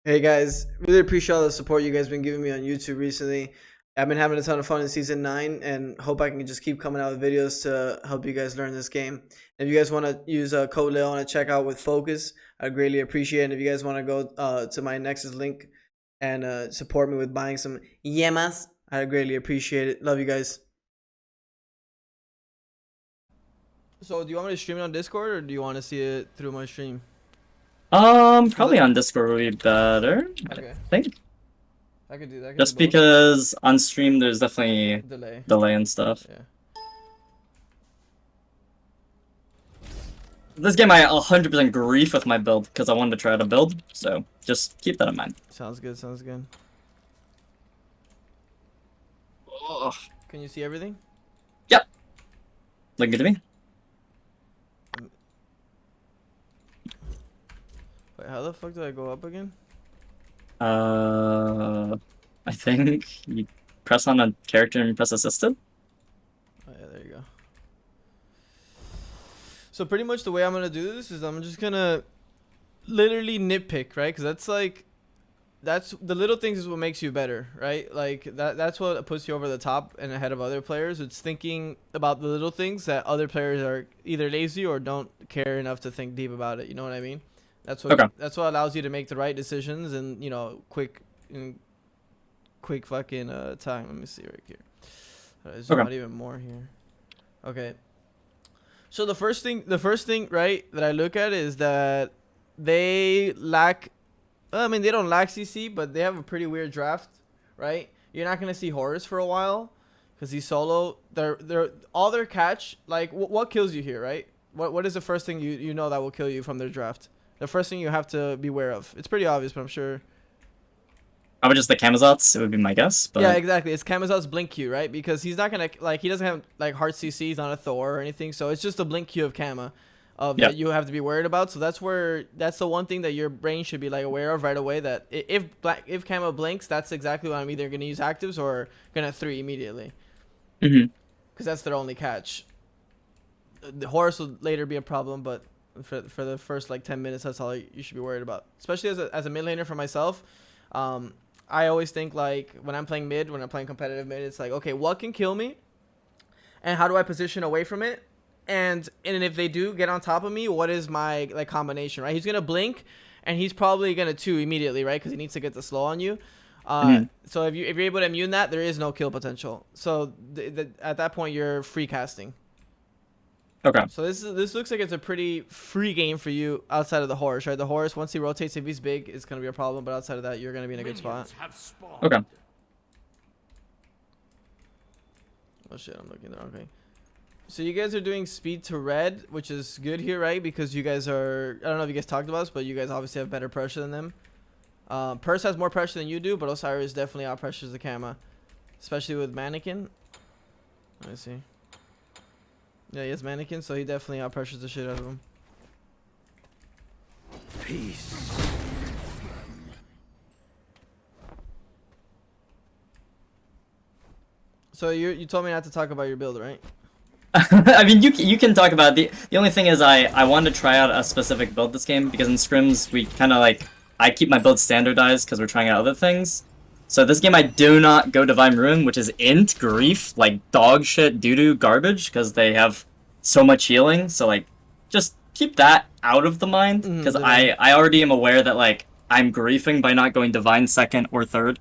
Hey guys, really appreciate all the support you guys been giving me on YouTube recently. I've been having a ton of fun in season 9 and hope I can just keep coming out with videos to help you guys learn this game. If you guys want to use code Leon to check out with Focus, I'd greatly appreciate it. And if you guys want to go to my Nexus link and support me with buying some yemas, I'd greatly appreciate it. Love you guys. So do you want me to stream it on Discord or do you want to see it through my stream? Probably on Discord would be better. Okay. I think. I could do that. Just because on stream there's definitely delay and stuff. Yeah. This game I 100% grief with my build because I wanted to try to build, so just keep that in mind. Sounds good. Sounds good. Ugh. Can you see everything? Yep. Looking good to me. Wait, how the fuck do I go up again? I think you press on a character and press assisted. Oh yeah, there you go. So pretty much the way I'm gonna do this is I'm just gonna literally nitpick, right? Because that's the little things is what makes you better, right? Like that's what puts you over the top and ahead of other players. It's thinking about the little things that other players are either lazy or don't care enough to think deep about it. You know what I mean? That's what that's what allows you to make the right decisions and quick fucking time. Let me see right here. There's not even more here. Okay. So the first thing, right, that I look at is that they lack. I mean, they don't lack CC, but they have a pretty weird draft, right? You're not gonna see Horus for a while, cause he's solo. They're all their catch. Like, what kills you here, right? What is the first thing you know that will kill you from their draft? The first thing you have to be aware of. It's pretty obvious, but I'm sure. Probably just the Kamazots, it would be my guess. But yeah, exactly. It's Kamazot's blink Q, right? Because he's not gonna he doesn't have like hard CC. He's not a Thor or anything, so it's just a blink Q of Kama, that you have to be worried about. So that's the one thing that your brain should be like aware of right away. That if Kama blinks, that's exactly when I'm either gonna use actives or gonna 3 immediately. Because that's their only catch. The Horus will later be a problem, but for the first like 10 minutes, that's all you should be worried about. Especially as a mid laner for myself. I always think like when I'm playing mid, when I'm playing competitive mid, it's like, okay, what can kill me? And how do I position away from it? And if they do get on top of me, what is my like combination, right? He's going to blink and he's probably going to 2 immediately, right? Because he needs to get the slow on you. So if you're able to immune that, there is no kill potential. So at that point, you're free casting. Okay. So this looks like it's a pretty free game for you outside of the Horus, right? The Horus, once he rotates, if he's big, it's going to be a problem. But outside of that, you're going to be in a good spot. Okay. Oh shit, I'm looking there. Okay. So you guys are doing speed to red, which is good here, right? Because you guys are, I don't know if you guys talked about this, but you guys obviously have better pressure than them. Purse has more pressure than you do, but Osiris definitely out-pressures the Kama. Especially with Mannequin. Let me see. Yeah, he has Mannequin, so he definitely out-pressures the shit out of him. Peace. So you told me not to talk about your build, right? I mean, you can talk about it. The only thing is I wanted to try out a specific build this game because in scrims we kind of like I keep my build standardized because we're trying out other things. So this game I do not go Divine Ruin, which is int grief, like dog shit doo-doo garbage because they have so much healing. So like just keep that out of the mind because I already am aware that like I'm griefing by not going Divine second or third.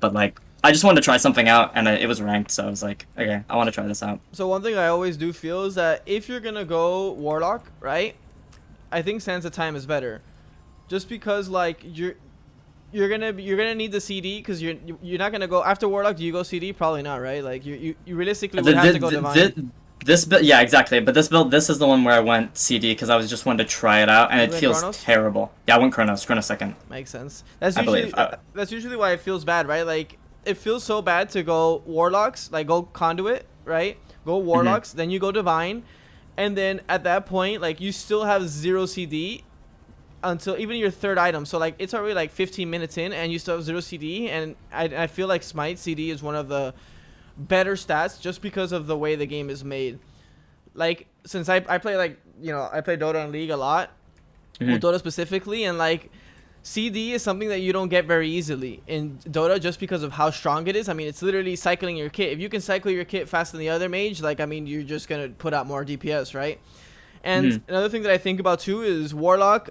But like I just wanted to try something out and it was ranked, so I was like, okay, I want to try this out. So one thing I always do feel is that if you're gonna go Warlock, right? I think Sands of Time is better. Just because like you're gonna need the CD because you're not gonna go after Warlock. Do you go CD? Probably not, right? Like you realistically would have to go Divine. This build, yeah, exactly. But this build, this is the one where I went CD because I was just wanted to try it out, and it feels terrible. Yeah, I went Chronos second. Makes sense. That's usually why it feels bad, right? Like it feels so bad to go Warlocks, like go Conduit, right? Go Warlocks, then you go Divine, and then at that point, like you still have 0 CD until even your third item. So like it's already like 15 minutes in, and you still have 0 CD, and I feel like Smite CD is one of the better stats just because of the way the game is made. Like since I play like I play Dota and League a lot, well, Dota specifically, and like CD is something that you don't get very easily in Dota just because of how strong it is. I mean, it's literally cycling your kit. If you can cycle your kit faster than the other mage, like, I mean, you're just going to put out more DPS, right? And another thing that I think about too is Warlock.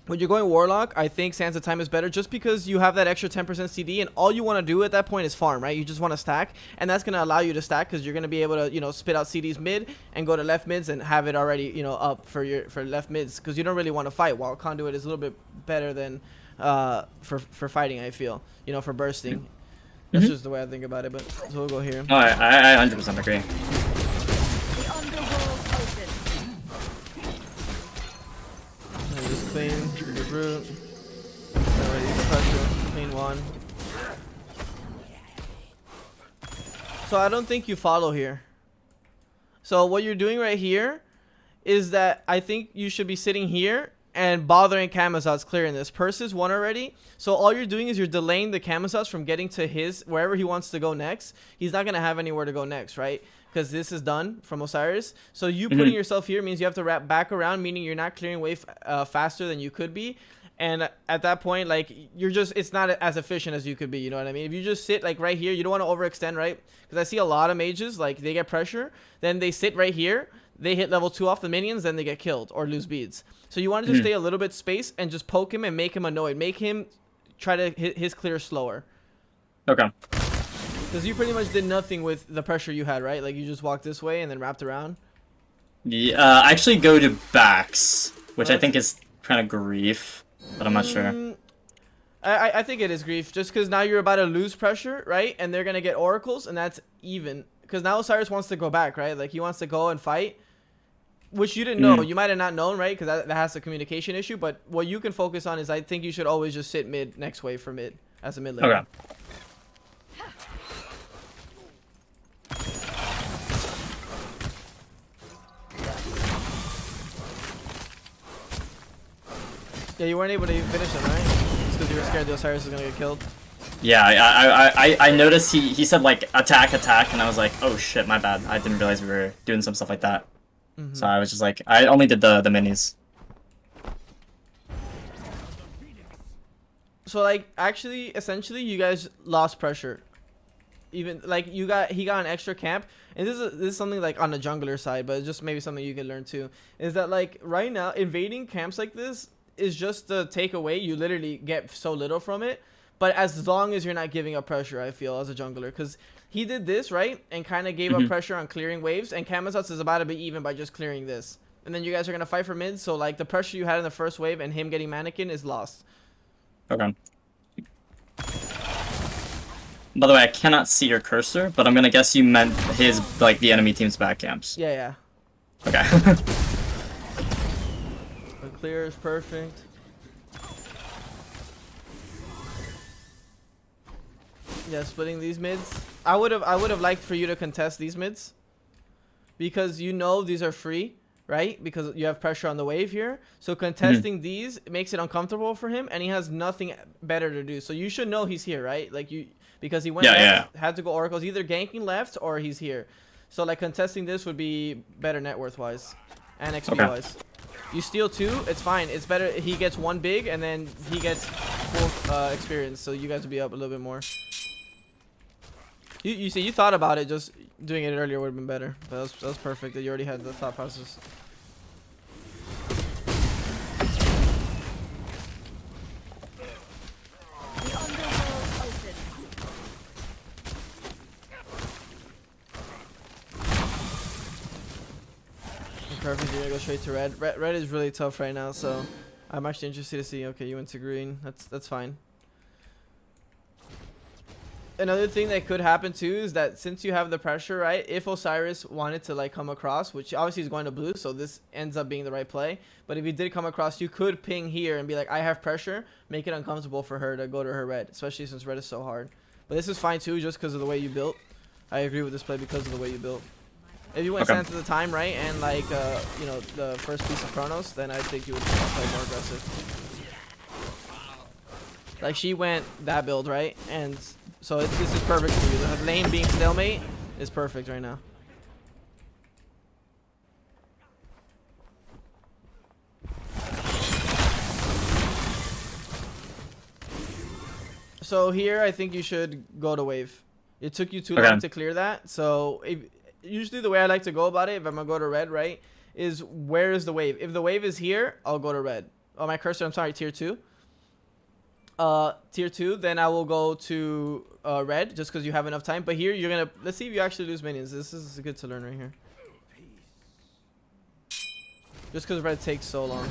When you're going Warlock, I think Sands of Time is better just because you have that extra 10% CD, and all you want to do at that point is farm, right? You just want to stack, and that's going to allow you to stack because you're going to be able to, you know, spit out CDs mid and go to left mids and have it already, you know, up for left mids because you don't really want to fight. While Conduit is a little bit better than for fighting, I feel, you know, for bursting. That's just the way I think about it, but so we'll go here. Oh, I 100% agree. Just clean the root. Alright, use the pressure. Clean one. So I don't think you follow here. So what you're doing right here is that I think you should be sitting here and bothering Camazotz clearing this. Purse is one already. So all you're doing is you're delaying the Camazotz from getting to his wherever he wants to go next. He's not gonna have anywhere to go next, right? Because this is done from Osiris. So you putting yourself here means you have to wrap back around, meaning you're not clearing wave faster than you could be. And at that point, like, you're just, it's not as efficient as you could be, you know what I mean? If you just sit like right here, you don't want to overextend, right? Because I see a lot of mages, like, they get pressure, then they sit right here, they hit level 2 off the minions, then they get killed or lose beads. So you want to just stay a little bit space and just poke him and make him annoyed. Make him try to hit his clear slower. Okay. Because you pretty much did nothing with the pressure you had, right? Like, you just walked this way and then wrapped around. Yeah, I actually go to backs, which I think is kind of grief, but I'm not sure. I think it is grief, just because now you're about to lose pressure, right? And they're going to get oracles, and that's even. Because now Osiris wants to go back, right? Like, he wants to go and fight, which you didn't know. You might have not known, right? Because that has a communication issue. But what you can focus on is I think you should always just sit mid next wave for mid as a mid laner. Okay. Yeah, you weren't able to finish him, right? Just because you were scared the Osiris was going to get killed. Yeah, I noticed he said, like, attack, and I was like, oh shit, my bad. I didn't realize we were doing some stuff like that. So I was just like, I only did the minis. So, like, actually, essentially, you guys lost pressure. Even, like, he got an extra camp. And this is something, like, on the jungler side, but it's just maybe something you can learn too. Is that, like, right now, invading camps like this is just the takeaway. You literally get so little from it. But as long as you're not giving up pressure, I feel, as a jungler. Because he did this, right? And kind of gave up pressure on clearing waves. And Camazotz is about to be even by just clearing this. And then you guys are going to fight for mid. So, like, the pressure you had in the first wave and him getting mannequin is lost. Okay. By the way, I cannot see your cursor, but I'm going to guess you meant his, like, the enemy team's back camps. Yeah. Okay. The clear is perfect. Yeah, splitting these mids. I would have liked for you to contest these mids, because you know these are free, right? Because you have pressure on the wave here. So contesting these makes it uncomfortable for him, and he has nothing better to do. So you should know he's here, right? Like, because he went left, had to go oracles, either ganking left or he's here. So, like, contesting this would be better net worth wise and XP wise. You steal 2, it's fine. It's better he gets 1 big and then he gets full experience. So you guys would be up a little bit more. You see, you thought about it, just doing it earlier would have been better. But that was perfect that you already had the thought process. Perfect, you're gonna go straight to red. Red is really tough right now, so I'm actually interested to see. Okay, you went to green. That's fine. Another thing that could happen too is that since you have the pressure, right? If Osiris wanted to, like, come across, which obviously is going to blue, so this ends up being the right play. But if he did come across, you could ping here and be like, I have pressure, make it uncomfortable for her to go to her red, especially since red is so hard. But this is fine too, just because of the way you built. I agree with this play because of the way you built. If you went Sands at the time, right, and, like, you know, the first piece of Chronos, then I think you would play more aggressive. Like, she went that build, right? And so this is perfect for you. The lane being stalemate is perfect right now. So here, I think you should go to wave. It took you too Okay. long to clear that. So usually the way I like to go about it, if I'm gonna go to red, right, is where is the wave? If the wave is here, I'll go to red. Oh, my cursor. I'm sorry, tier 2. Tier 2. Then I will go to red, just because you have enough time. But here, you're gonna let's see if you actually lose minions. This is good to learn right here. Just because red takes so long.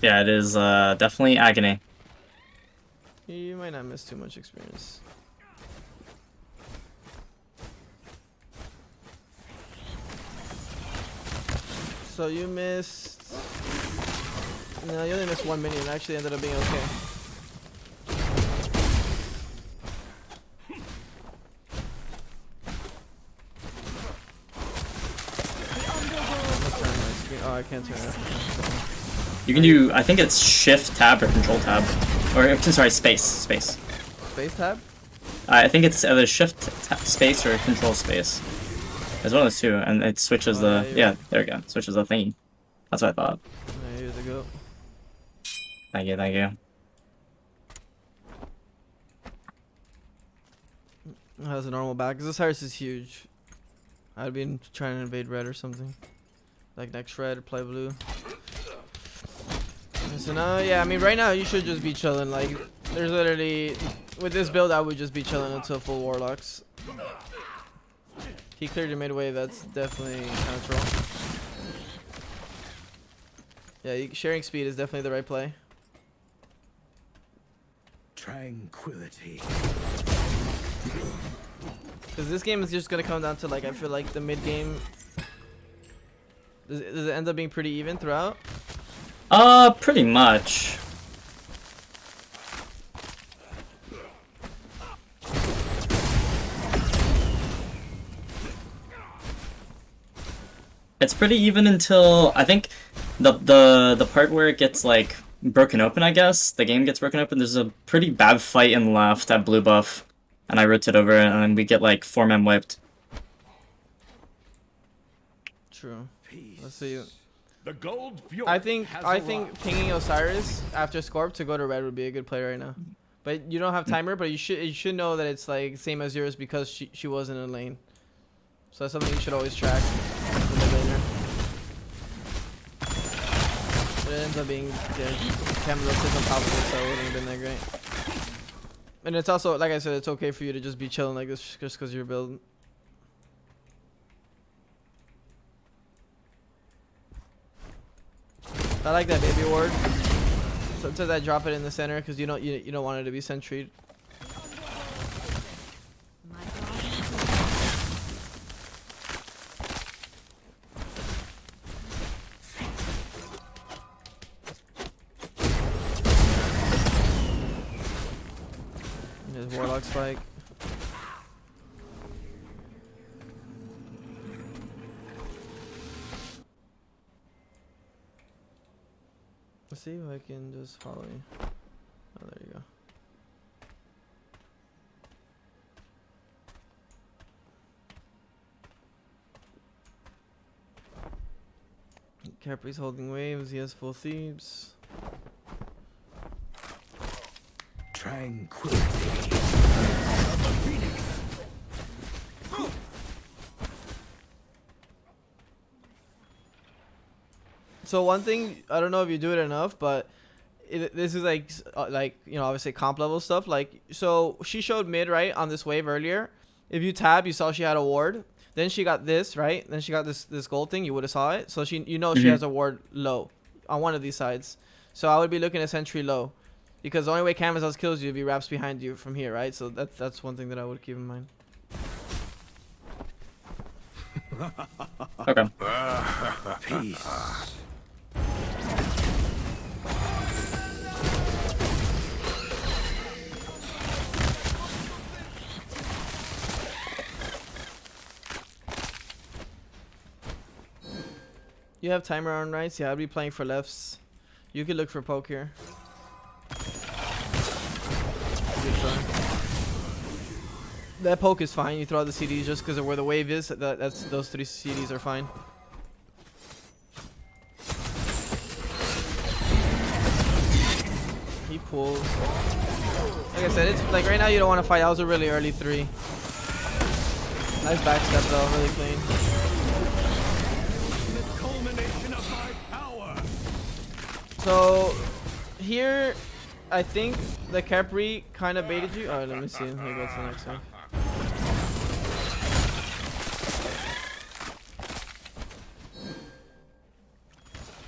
Yeah, it is definitely agony. You might not miss too much experience. So you missed... No, you only missed 1 minion. It actually ended up being okay. Oh, I can't turn it off. You can do, I think it's shift tab or control tab. Or, sorry, space. Space tab? I think it's either shift space or control space. There's one of those two, and it switches yeah, there we go. Switches the thingy. That's what I thought. There you go. Thank you, thank you. How's a normal back? Because this house is huge. I'd be trying to invade red or something. Like next red or play blue. So now, yeah, I mean, right now you should just be chilling. Like, there's literally, with this build, I would just be chilling until full warlocks. He cleared your mid wave. That's definitely kind of troll. Yeah, sharing speed is definitely the right play. Tranquility. Because this game is just gonna come down to, like, I feel like the mid game. Does it end up being pretty even throughout? Pretty much. It's pretty even until I think the part where it gets like broken open, I guess. The game gets broken open. There's a pretty bad fight in left at blue buff. And I rotate over it, and then we get like 4-man wiped. True. Let's see. The gold I think pinging Osiris after Scorp to go to red would be a good play right now. But you don't have timer, but you should know that it's like same as yours because she wasn't in a lane. So that's something you should always track. But it ends up being Camera sits on top of it, so it wouldn't have been that great. And it's also, like I said, it's okay for you to just be chilling like this just because you're building. I like that baby ward. Sometimes I drop it in the center because you don't want it to be sentryed. There's warlock spike. Let's see if I can just follow you. Oh, there you go. Capri's holding waves. He has full thieves. Tranquility. So one thing, I don't know if you do it enough, but this is like you know, obviously comp level stuff. Like, so she showed mid right on this wave earlier. If you tab, you saw she had a ward. Then she got this right. Then she got this gold thing. You would have saw it. So she she has a ward low on one of these sides. So I would be looking at sentry low, because the only way Canvas House kills you if he wraps behind you from here, right? So that's one thing that I would keep in mind. Okay. Peace. You have timer on rights? Yeah, I'd be playing for lefts. You could look for poke here. That poke is fine. You throw out the CDs just because of where the wave is. Those 3 CDs are fine. He pulls. Like I said, it's like right now you don't want to fight. That was a really early 3. Nice backstep though, really clean. The culmination of my power. So here, I think the Capri kind of baited you. Oh, let me see. Let me go to the next one.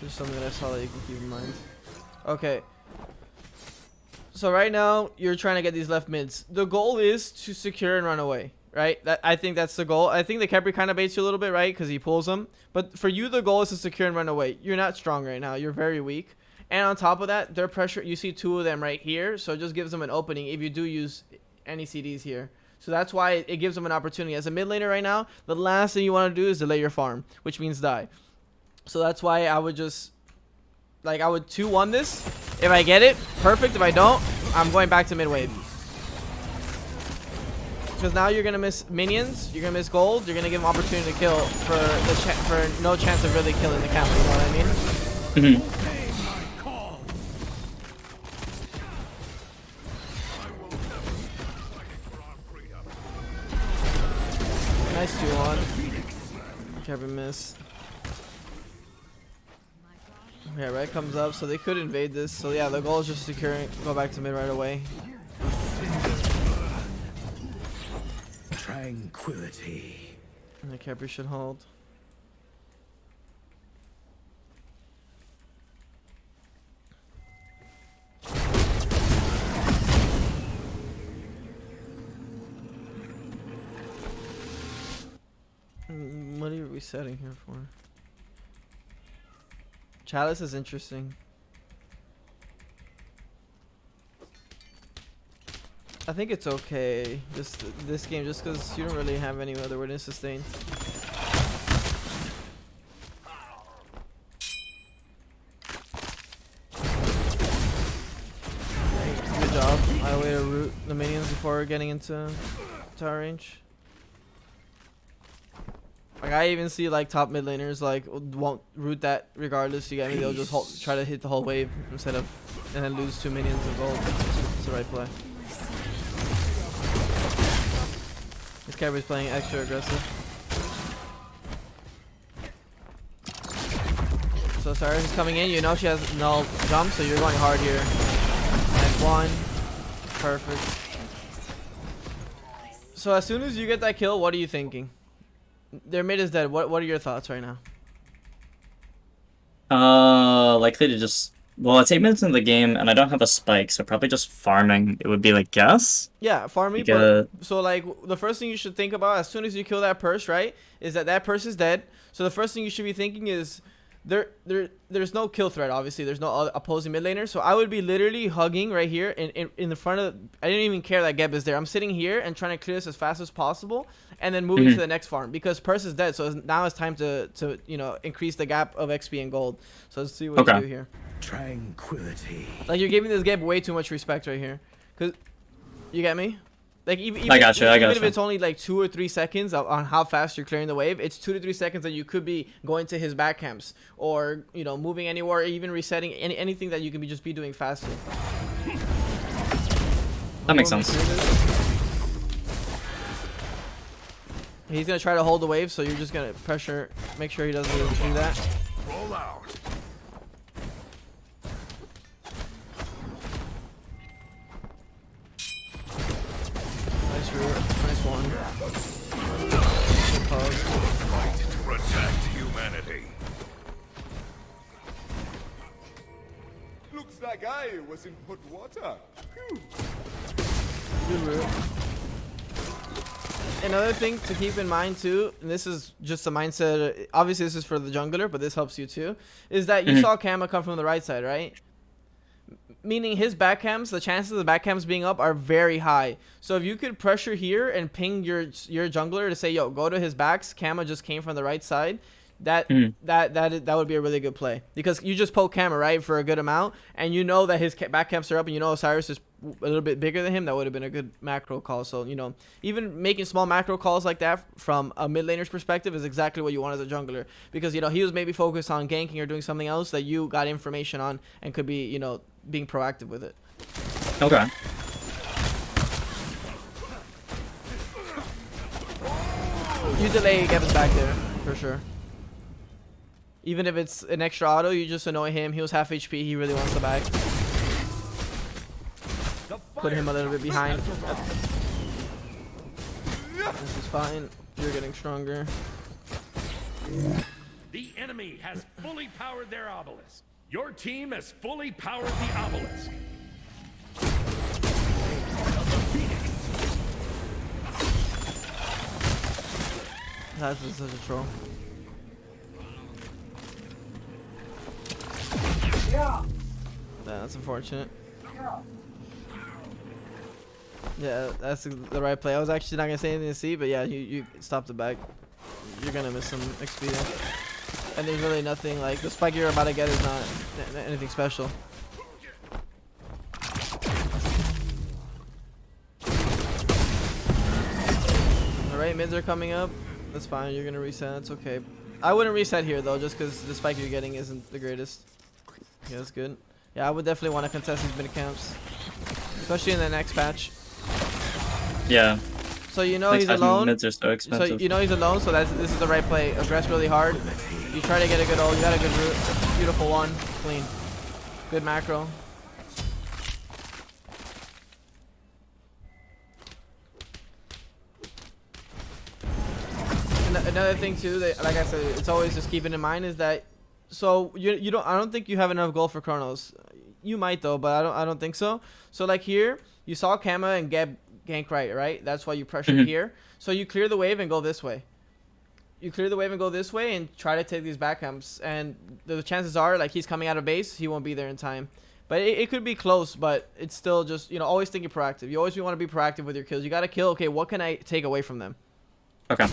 Just something that I saw that you can keep in mind. Okay. So right now you're trying to get these left mids. The goal is to secure and run away, right? I think that's the goal. I think the Capri kind of baits you a little bit, right? Because he pulls them. But for you, the goal is to secure and run away. You're not strong right now. You're very weak. And on top of that, their pressure. You see 2 of them right here, so it just gives them an opening if you do use any CDs here. So that's why it gives them an opportunity. As a mid laner right now, the last thing you want to do is delay your farm, which means die. So that's why I would just, like, I would 2-1 this. If I get it, perfect. If I don't, I'm going back to mid wave. Because now you're gonna miss minions, you're gonna miss gold, you're gonna give them opportunity to kill for no chance of really killing the camp. You know what I mean? Nice 2-1. Kevin miss. Yeah, red comes up, so they could invade this. So yeah, the goal is just securing, go back to mid right away. Tranquility. And the Capri should hold. What are you resetting here for? Chalice is interesting. I think it's okay. Just this game, just because you don't really have any other way to sustain. Good job. I way to root the minions before getting into tower range. Like I even see like top mid laners like won't root that regardless. You get me? They'll just try to hit the whole wave instead of and then lose 2 minions of gold. It's the right play. This Capri's playing extra aggressive. So Cyrus is coming in. You know she has no jump, so you're going hard here. Nice 1. Perfect. So as soon as you get that kill, what are you thinking? Their mid is dead. What are your thoughts right now? Likely to just, well, it's 8 minutes into the game and I don't have a spike, so probably just farming. It would be like guess. Yeah, farming. But, so like the first thing you should think about as soon as you kill that purse, right, is that purse is dead. So the first thing you should be thinking is there's no kill threat. Obviously, there's no opposing mid laner. So I would be literally hugging right here in the front of. I didn't even care that Geb is there. I'm sitting here and trying to clear this as fast as possible, and then moving to the next farm because purse is dead. So now it's time to you know increase the gap of XP and gold. So let's see what you do here. Tranquility. Like you're giving this Geb way too much respect right here, cause you get me. Like even I got you. Even if it's only like 2 or 3 seconds on how fast you're clearing the wave, it's 2 to 3 seconds that you could be going to his back camps or you know moving anywhere, or even resetting anything that you can be doing faster. That makes sense. He's gonna try to hold the wave, so you're just gonna pressure, make sure he doesn't do that. Roll out. Nice 1. Fight to protect humanity. Looks like I was in hot water. Good root. Another thing to keep in mind too, and this is just a mindset, obviously this is for the jungler, but this helps you too, is that you saw Kama come from the right side, right? Meaning his back cams, the chances of the back cams being up are very high. So if you could pressure here and ping your jungler to say, yo, go to his backs, Kama just came from the right side, that would be a really good play. Because you just poke Kama, right, for a good amount, and you know that his back camps are up, and you know Osiris is a little bit bigger than him, that would have been a good macro call. So, you know, even making small macro calls like that from a mid laner's perspective is exactly what you want as a jungler. Because, you know, he was maybe focused on ganking or doing something else that you got information on and could be, you know, being proactive with it. Okay. You delay Gavin's back there for sure. Even if it's an extra auto, you just annoy him. He was half HP. He really wants the back. Put him a little bit behind. This is fine. You're getting stronger. The enemy has fully powered their obelisk. Your team has fully powered the obelisk. That's just such a troll. Yeah, that's unfortunate. Yeah, that's the right play. I was actually not gonna say anything to see, but yeah, you stopped the back. You're gonna miss some XP there. And there's really nothing like the spike you're about to get is not anything special. Alright, mids are coming up. That's fine, you're gonna reset, that's okay. I wouldn't reset here though, just because the spike you're getting isn't the greatest. Yeah, that's good. Yeah, I would definitely want to contest these mid camps. Especially in the next patch. Yeah. So you know Next he's alone. Mids are so expensive. So you know he's alone, so this is the right play. Aggress really hard. You try to get a good ult, you got a good root. Beautiful one. Clean. Good macro. Another thing too that, like I said, it's always just keeping in mind is that, so I don't think you have enough gold for Chronos. You might though, but I don't think so. So like here, you saw Kama and Geb gank right? That's why you pressure here. So you clear the wave and go this way. You clear the wave and go this way and try to take these back camps. And the chances are, like, he's coming out of base, he won't be there in time. But it could be close, but it's still just, you know, always thinking proactive. You always want to be proactive with your kills. You got to kill, okay, what can I take away from them? Okay.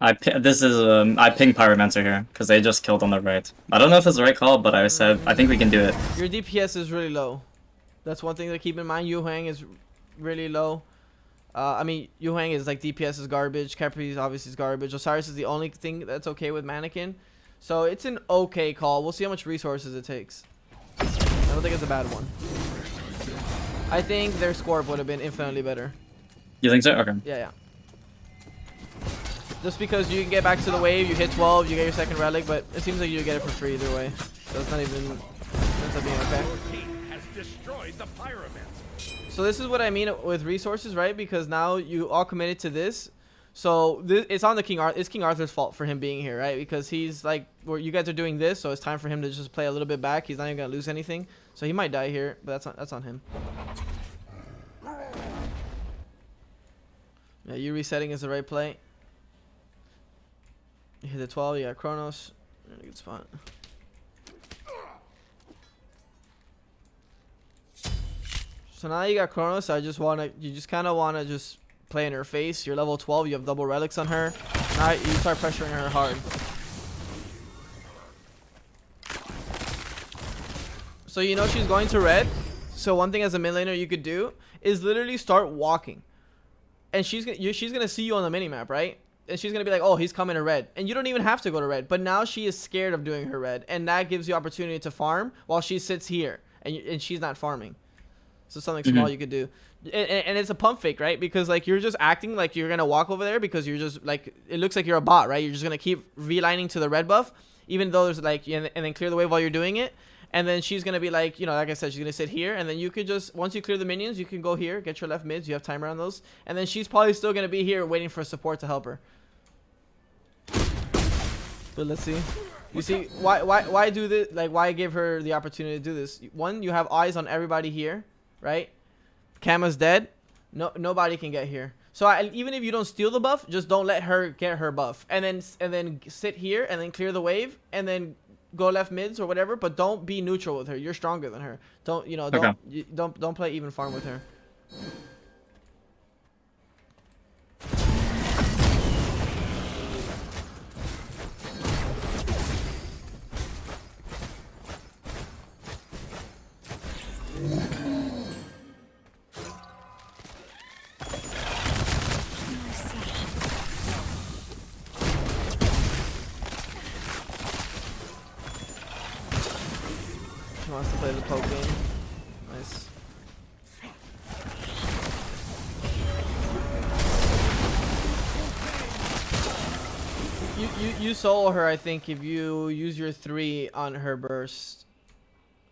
I ping Pyromancer here because they just killed on the right. I don't know if it's the right call, but I said I think we can do it. Your DPS is really low. That's one thing to keep in mind. Yu Huang is really low. I mean, Yu Huang is like DPS is garbage. Capri obviously is garbage. Osiris is the only thing that's okay with Mannequin. So it's an okay call. We'll see how much resources it takes. I don't think it's a bad one. I think their score would have been infinitely better. You think so? Okay. Yeah. Just because you can get back to the wave, you hit 12, you get your second relic, but it seems like you get it for free either way. So it's not even ends up being okay. Destroyed the Pyromancer. So this is what I mean with resources, right? Because now you all committed to this. So it's on the it's King Arthur's fault for him being here, right? Because he's like, well, you guys are doing this, so it's time for him to just play a little bit back. He's not even gonna lose anything, so he might die here, but that's on him. Yeah, you resetting is the right play. You hit the 12, you got Chronos. You're in a good spot. So now you got Chronos. You just kind of want to just play in her face. You're level 12. You have double relics on her. Now you start pressuring her hard. So you know she's going to red. So one thing as a mid laner you could do is literally start walking. And she's gonna see you on the minimap, right? And she's gonna be like, oh, he's coming to red, and you don't even have to go to red, but now she is scared of doing her red, and that gives you opportunity to farm while she sits here and she's not farming. So something small you could do, and it's a pump fake, right? Because like you're just acting like you're gonna walk over there because you're just like, it looks like you're a bot, right? You're just gonna keep relining to the red buff, even though there's like, and then clear the wave while you're doing it. And then she's going to be like, you know, like I said, she's going to sit here. And then you could just, once you clear the minions, you can go here, get your left mids. You have timer on those. And then she's probably still going to be here waiting for support to help her. But let's see. You see, why do this? Like, why give her the opportunity to do this? One, you have eyes on everybody here, right? Kama's dead. Nobody can get here. So even if you don't steal the buff, just don't let her get her buff. And then sit here and then clear the wave and then go left mids or whatever, but don't be neutral with her. You're stronger than her. Don't, you know, don't play even farm with her. Wants to play the poke game. Nice. You solo her, I think, if you use your 3 on her burst.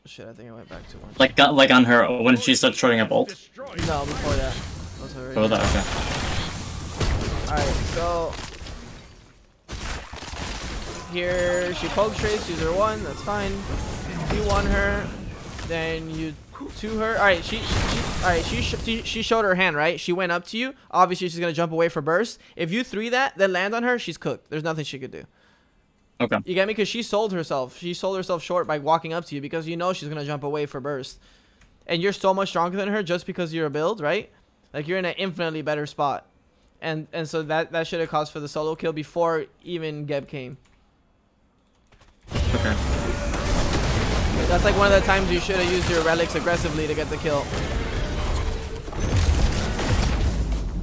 Shit, I think I went back too much. Like on her when she starts shorting up ult. No, before that. That's already. Oh, that, okay. Alright, so here she poke trace, use her 1, that's fine. You 1 her, then you 2 her. Alright, she showed her hand, right? She went up to you. Obviously she's gonna jump away for burst. If you 3 that, then land on her, she's cooked. There's nothing she could do. Okay. You get me? Because she sold herself. She sold herself short by walking up to you because you know she's gonna jump away for burst. And you're so much stronger than her just because you're a build, right? Like you're in an infinitely better spot. And so that should have caused for the solo kill before even Geb came. Okay. That's like one of the times you should have used your relics aggressively to get the kill.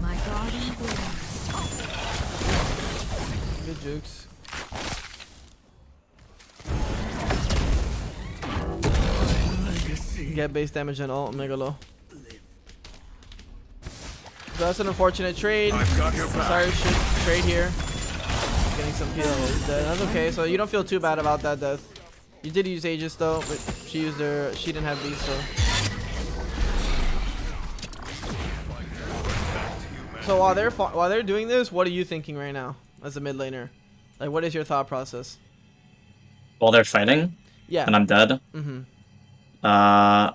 My guardian blade. Good jukes. Get base damage and ult, mega low. So that's an unfortunate trade. I've got your back. Sorry, should trade here. Getting some kills. That's okay. So you don't feel too bad about that death. You did use Aegis though, but she used her. She didn't have these, so. So while they're doing this, what are you thinking right now as a mid laner? Like, what is your thought process? While they're fighting, Yeah. and I'm dead. Mm-hmm. I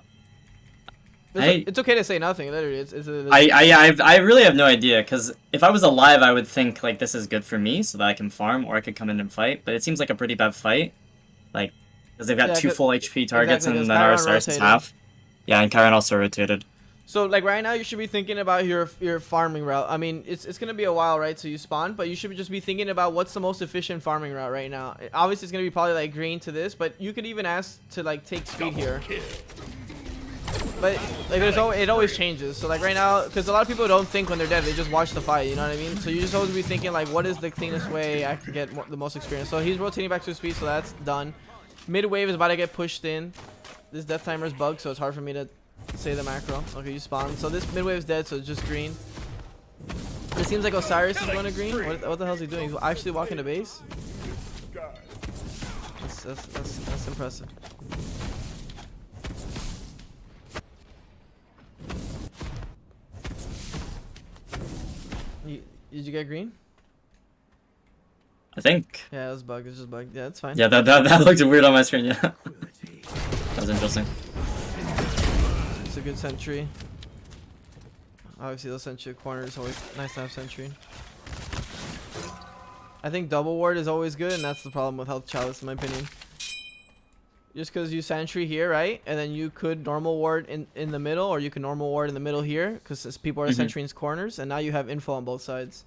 It's okay to say nothing. Literally, I really have no idea, because if I was alive, I would think like this is good for me so that I can farm or I could come in and fight. But it seems like a pretty bad fight, like because they've got Yeah, 2 full HP targets exactly, and 'cause then Chiron our Osiris is rotated. half. Yeah, and Chiron also rotated. So like right now, you should be thinking about your farming route. I mean, it's gonna be a while, right? So you spawn, but you should just be thinking about what's the most efficient farming route right now. Obviously, it's gonna be probably like green to this, but you could even ask to like take speed here. But like it always changes. So like right now, because a lot of people don't think when they're dead, they just watch the fight. You know what I mean? So you just always be thinking like, what is the cleanest way I can get the most experience? So he's rotating back to speed, so that's done. Mid wave is about to get pushed in. This death timer is bugged, so it's hard for me to say the macro. Okay, you spawn. So this mid wave is dead, so it's just green. It seems like Osiris is going to green. What the hell is he doing? He's actually walking to base. That's impressive. Did you get green? I think. Yeah, it was bugged. It's just bugged. Yeah, it's fine. Yeah, that looked weird on my screen. Yeah, that was interesting. It's a good sentry. Obviously, those sentry corners always nice to have sentry. I think double ward is always good, and that's the problem with health chalice, in my opinion. Just because you sentry here, right, and then you could normal ward in the middle, or you can normal ward in the middle here, because people are sentrying corners, and now you have info on both sides.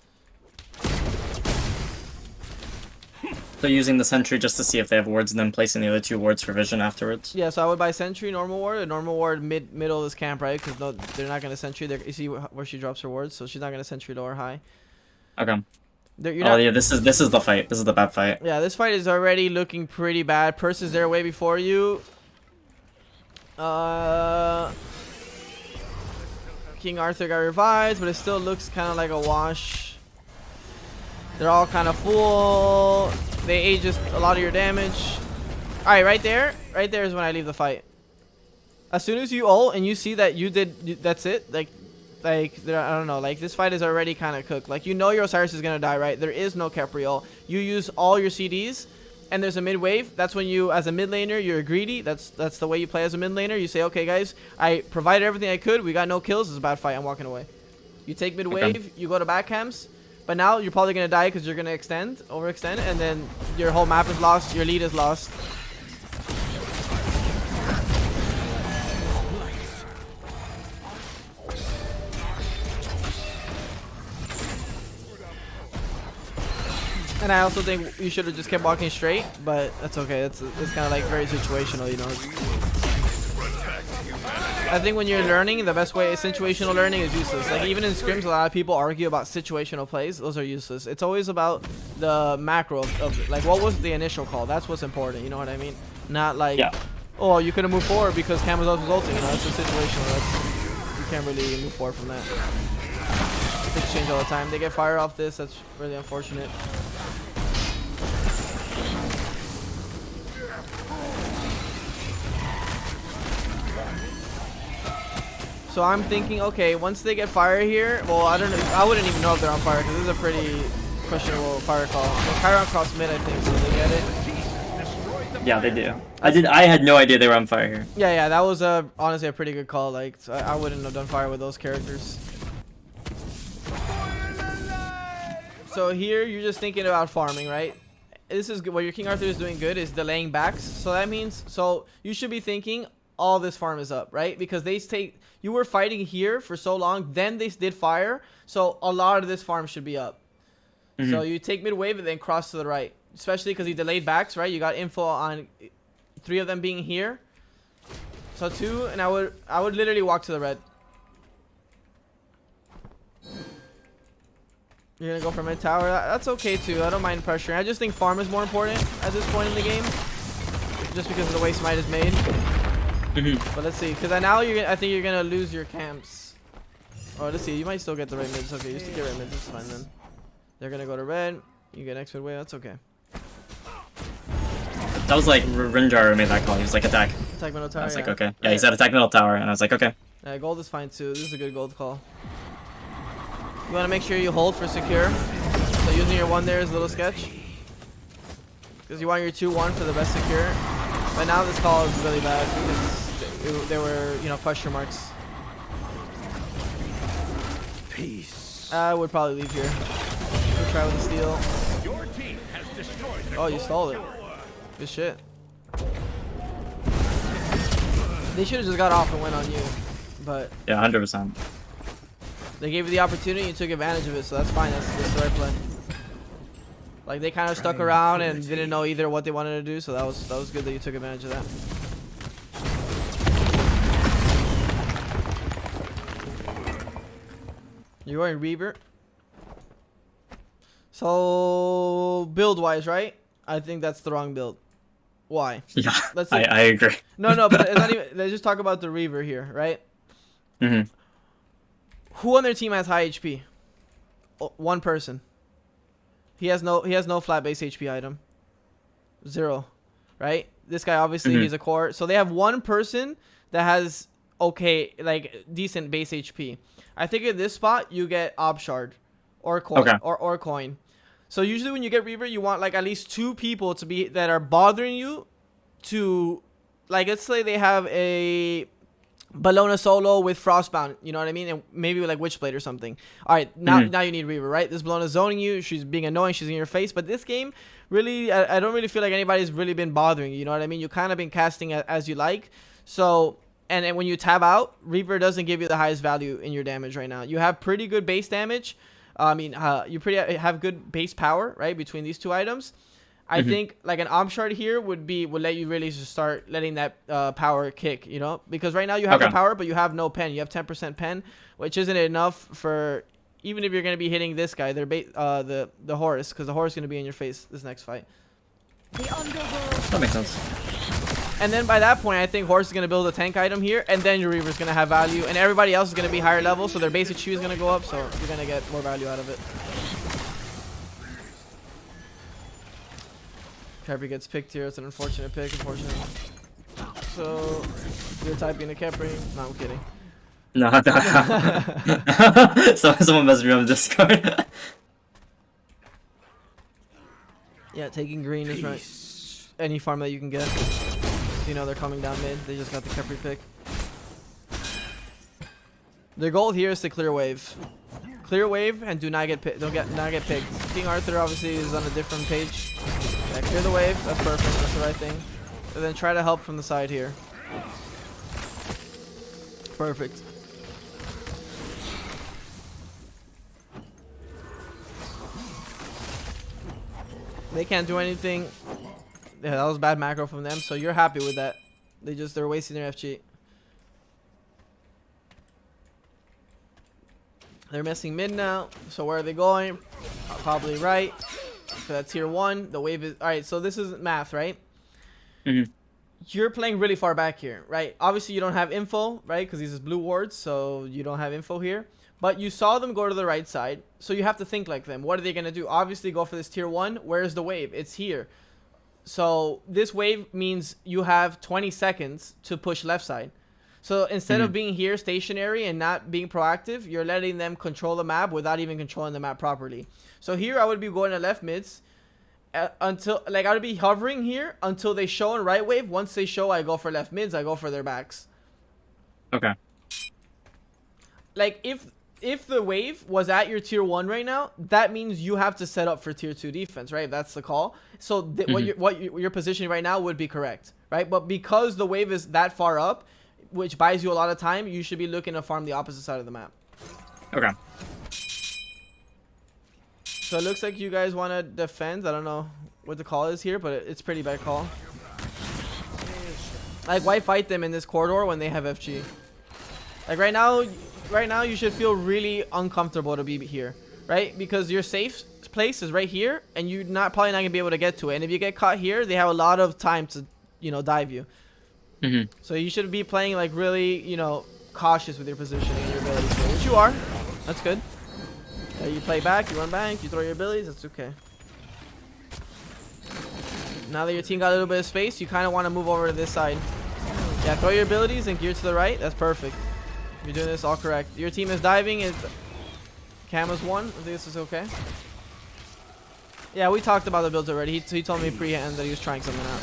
So using the sentry just to see if they have wards, and then placing the other 2 wards for vision afterwards. Yeah, so I would buy sentry, normal ward, and normal ward middle of this camp, right? Because no, they're not gonna sentry. You see where she drops her wards, so she's not gonna sentry low or high. Okay. You're Oh not, yeah, this is the fight. This is the bad fight. yeah, this fight is already looking pretty bad. Purse is there way before you. King Arthur got revived, but it still looks kind of like a wash. They're all kind of full. They age just a lot of your damage. Alright, right there is when I leave the fight. As soon as you ult and you see that that's it, like I don't know, like this fight is already kind of cooked. Like you know your Osiris is gonna die, right? There is no Capriol. You use all your CDs, and there's a mid wave. That's when you, as a mid laner, you're greedy. That's the way you play as a mid laner. You say, okay, guys, I provided everything I could. We got no kills. It's a bad fight. I'm walking away. You take mid wave. Okay. You go to back camps. But now you're probably gonna die because you're gonna overextend, and then your whole map is lost. Your lead is lost. And I also think you should have just kept walking straight, but that's okay. It's kind of like very situational, you know. I think when you're learning, the best way situational learning is useless. Like even in scrims, a lot of people argue about situational plays. Those are useless. It's always about the macro of like what was the initial call. That's what's important. You know what I mean? Not like, oh, you couldn't move forward because Camazos was ulting. You know, that's a situational. You can't really move forward from that. Things change all the time. They get fire off this. That's really unfortunate. So I'm thinking, okay, once they get fire here, well, I don't know. I wouldn't even know if they're on fire because this is a pretty questionable fire call. Chiron cross mid, I think, so they get it. Yeah, they do. I had no idea they were on fire here. Yeah, that was honestly a pretty good call. Like, so I wouldn't have done fire with those characters. So here, you're just thinking about farming, right? This is good. What your King Arthur is doing good is delaying backs. So that means, so you should be thinking all this farm is up, right? Because you were fighting here for so long, then they did fire. So a lot of this farm should be up. So you take mid wave and then cross to the right. Especially because he delayed backs, right? You got info on 3 of them being here. So 2, and I would literally walk to the red. You're gonna go for mid tower. That's okay too. I don't mind pressuring. I just think farm is more important at this point in the game, just because of the way Smite is made. But let's see, because now I think you're gonna lose your camps. Oh, let's see. You might still get the right mids. Okay, just to get right mids. It's fine then. They're gonna go to red. You get next mid wave. That's okay. That was like Rinjar made that call. He was like attack. Attack middle tower. I was like okay. Yeah, he said attack middle tower, and I was like okay. Gold is fine too. This is a good gold call. You want to make sure you hold for secure. So using your 1 there is a little sketch. Because you want your 2-1 for the best secure. But now this call is really bad because there were, you know, question marks. Peace. I would probably leave here. We'll try with the steal. Your team has destroyed the Oh, you stole it. tower. Good shit. They should have just got off and went on you. But Yeah, 100%. they gave you the opportunity, you took advantage of it, so that's fine. That's the right play. Like they kind of stuck around and didn't know either what they wanted to do, so that was good that you took advantage of that. You're going Reaver. So build wise, right? I think that's the wrong build. Why? Yeah, Let's I agree. No, but it's not even. Let's just talk about the Reaver here, right? Who on their team has high HP? One person. He has no flat base HP item. 0, right? This guy obviously he's a core. So they have one person that has okay, like decent base HP. I think in this spot you get Ob Shard or coin or coin. So usually when you get Reaver, you want like at least 2 people to be that are bothering you to, like, let's say they have a Bellona solo with Frostbound, you know what I mean? And maybe like Witchblade or something. All right, now you need Reaver, right? This Bellona's zoning you. She's being annoying. She's in your face. But this game, really, I don't really feel like anybody's really been bothering you. You know what I mean? You kind of been casting as you like. So, and then when you tab out, Reaver doesn't give you the highest value in your damage right now. You have pretty good base damage. I mean, you have good base power, right, between these 2 items. I think like an Ob Shard here would let you really just start letting that power kick, you know, because right now you have the power, but you have no pen. You have 10% pen, which isn't enough for even if you're gonna be hitting this guy. The Horus, because the Horus is gonna be in your face this next fight. That makes sense. And then by that point, I think Horus is gonna build a tank item here, and then your Reaver is gonna have value, and everybody else is gonna be higher level, so their base HP is gonna go up, so you're gonna get more value out of it. Khepri gets picked here. It's an unfortunate pick, unfortunately. So, you're typing to Khepri. No, I'm kidding. No. Someone messaged me on Discord. Yeah, taking green is right. Any farm that you can get. You know they're coming down mid. They just got the Khepri pick. Their goal here is to clear wave. Clear wave and do not get picked. Not get picked. King Arthur obviously is on a different page. Yeah, clear the wave. That's perfect. That's the right thing. And then try to help from the side here. Perfect. They can't do anything. Yeah, that was bad macro from them. So you're happy with that. They're wasting their FG. They're missing mid now. So where are they going? Probably right. So that's tier 1. The wave is... Alright, so this is math, right? You're playing really far back here, right? Obviously, you don't have info, right? Because these is blue wards, so you don't have info here. But you saw them go to the right side, so you have to think like them. What are they going to do? Obviously, go for this tier 1. Where's the wave? It's here. So this wave means you have 20 seconds to push left side. So instead of being here stationary and not being proactive, you're letting them control the map without even controlling the map properly. So here I would be going to left mids until, like, I would be hovering here until they show in right wave. Once they show, I go for left mids, I go for their backs. Okay. Like, if the wave was at your tier 1 right now, that means you have to set up for tier 2 defense, right? That's the call. So what you're positioning right now would be correct, right? But because the wave is that far up, which buys you a lot of time, you should be looking to farm the opposite side of the map. Okay. So it looks like you guys want to defend. I don't know what the call is here, but it's pretty bad call. Like, why fight them in this corridor when they have FG? Like, right now you should feel really uncomfortable to be here, right? Because your safe place is right here, and you're probably not gonna be able to get to it. And if you get caught here, they have a lot of time to, you know, dive you. So you should be playing like really, you know, cautious with your positioning and your abilities, which you are. That's good. Yeah, you play back, you run back, you throw your abilities. That's okay. Now that your team got a little bit of space, you kind of want to move over to this side. Yeah, throw your abilities and gear to the right. That's perfect. You're doing this all correct. Your team is diving. Cam is 1. I think this is okay. Yeah, we talked about the builds already. He told me pre-hand that he was trying something out.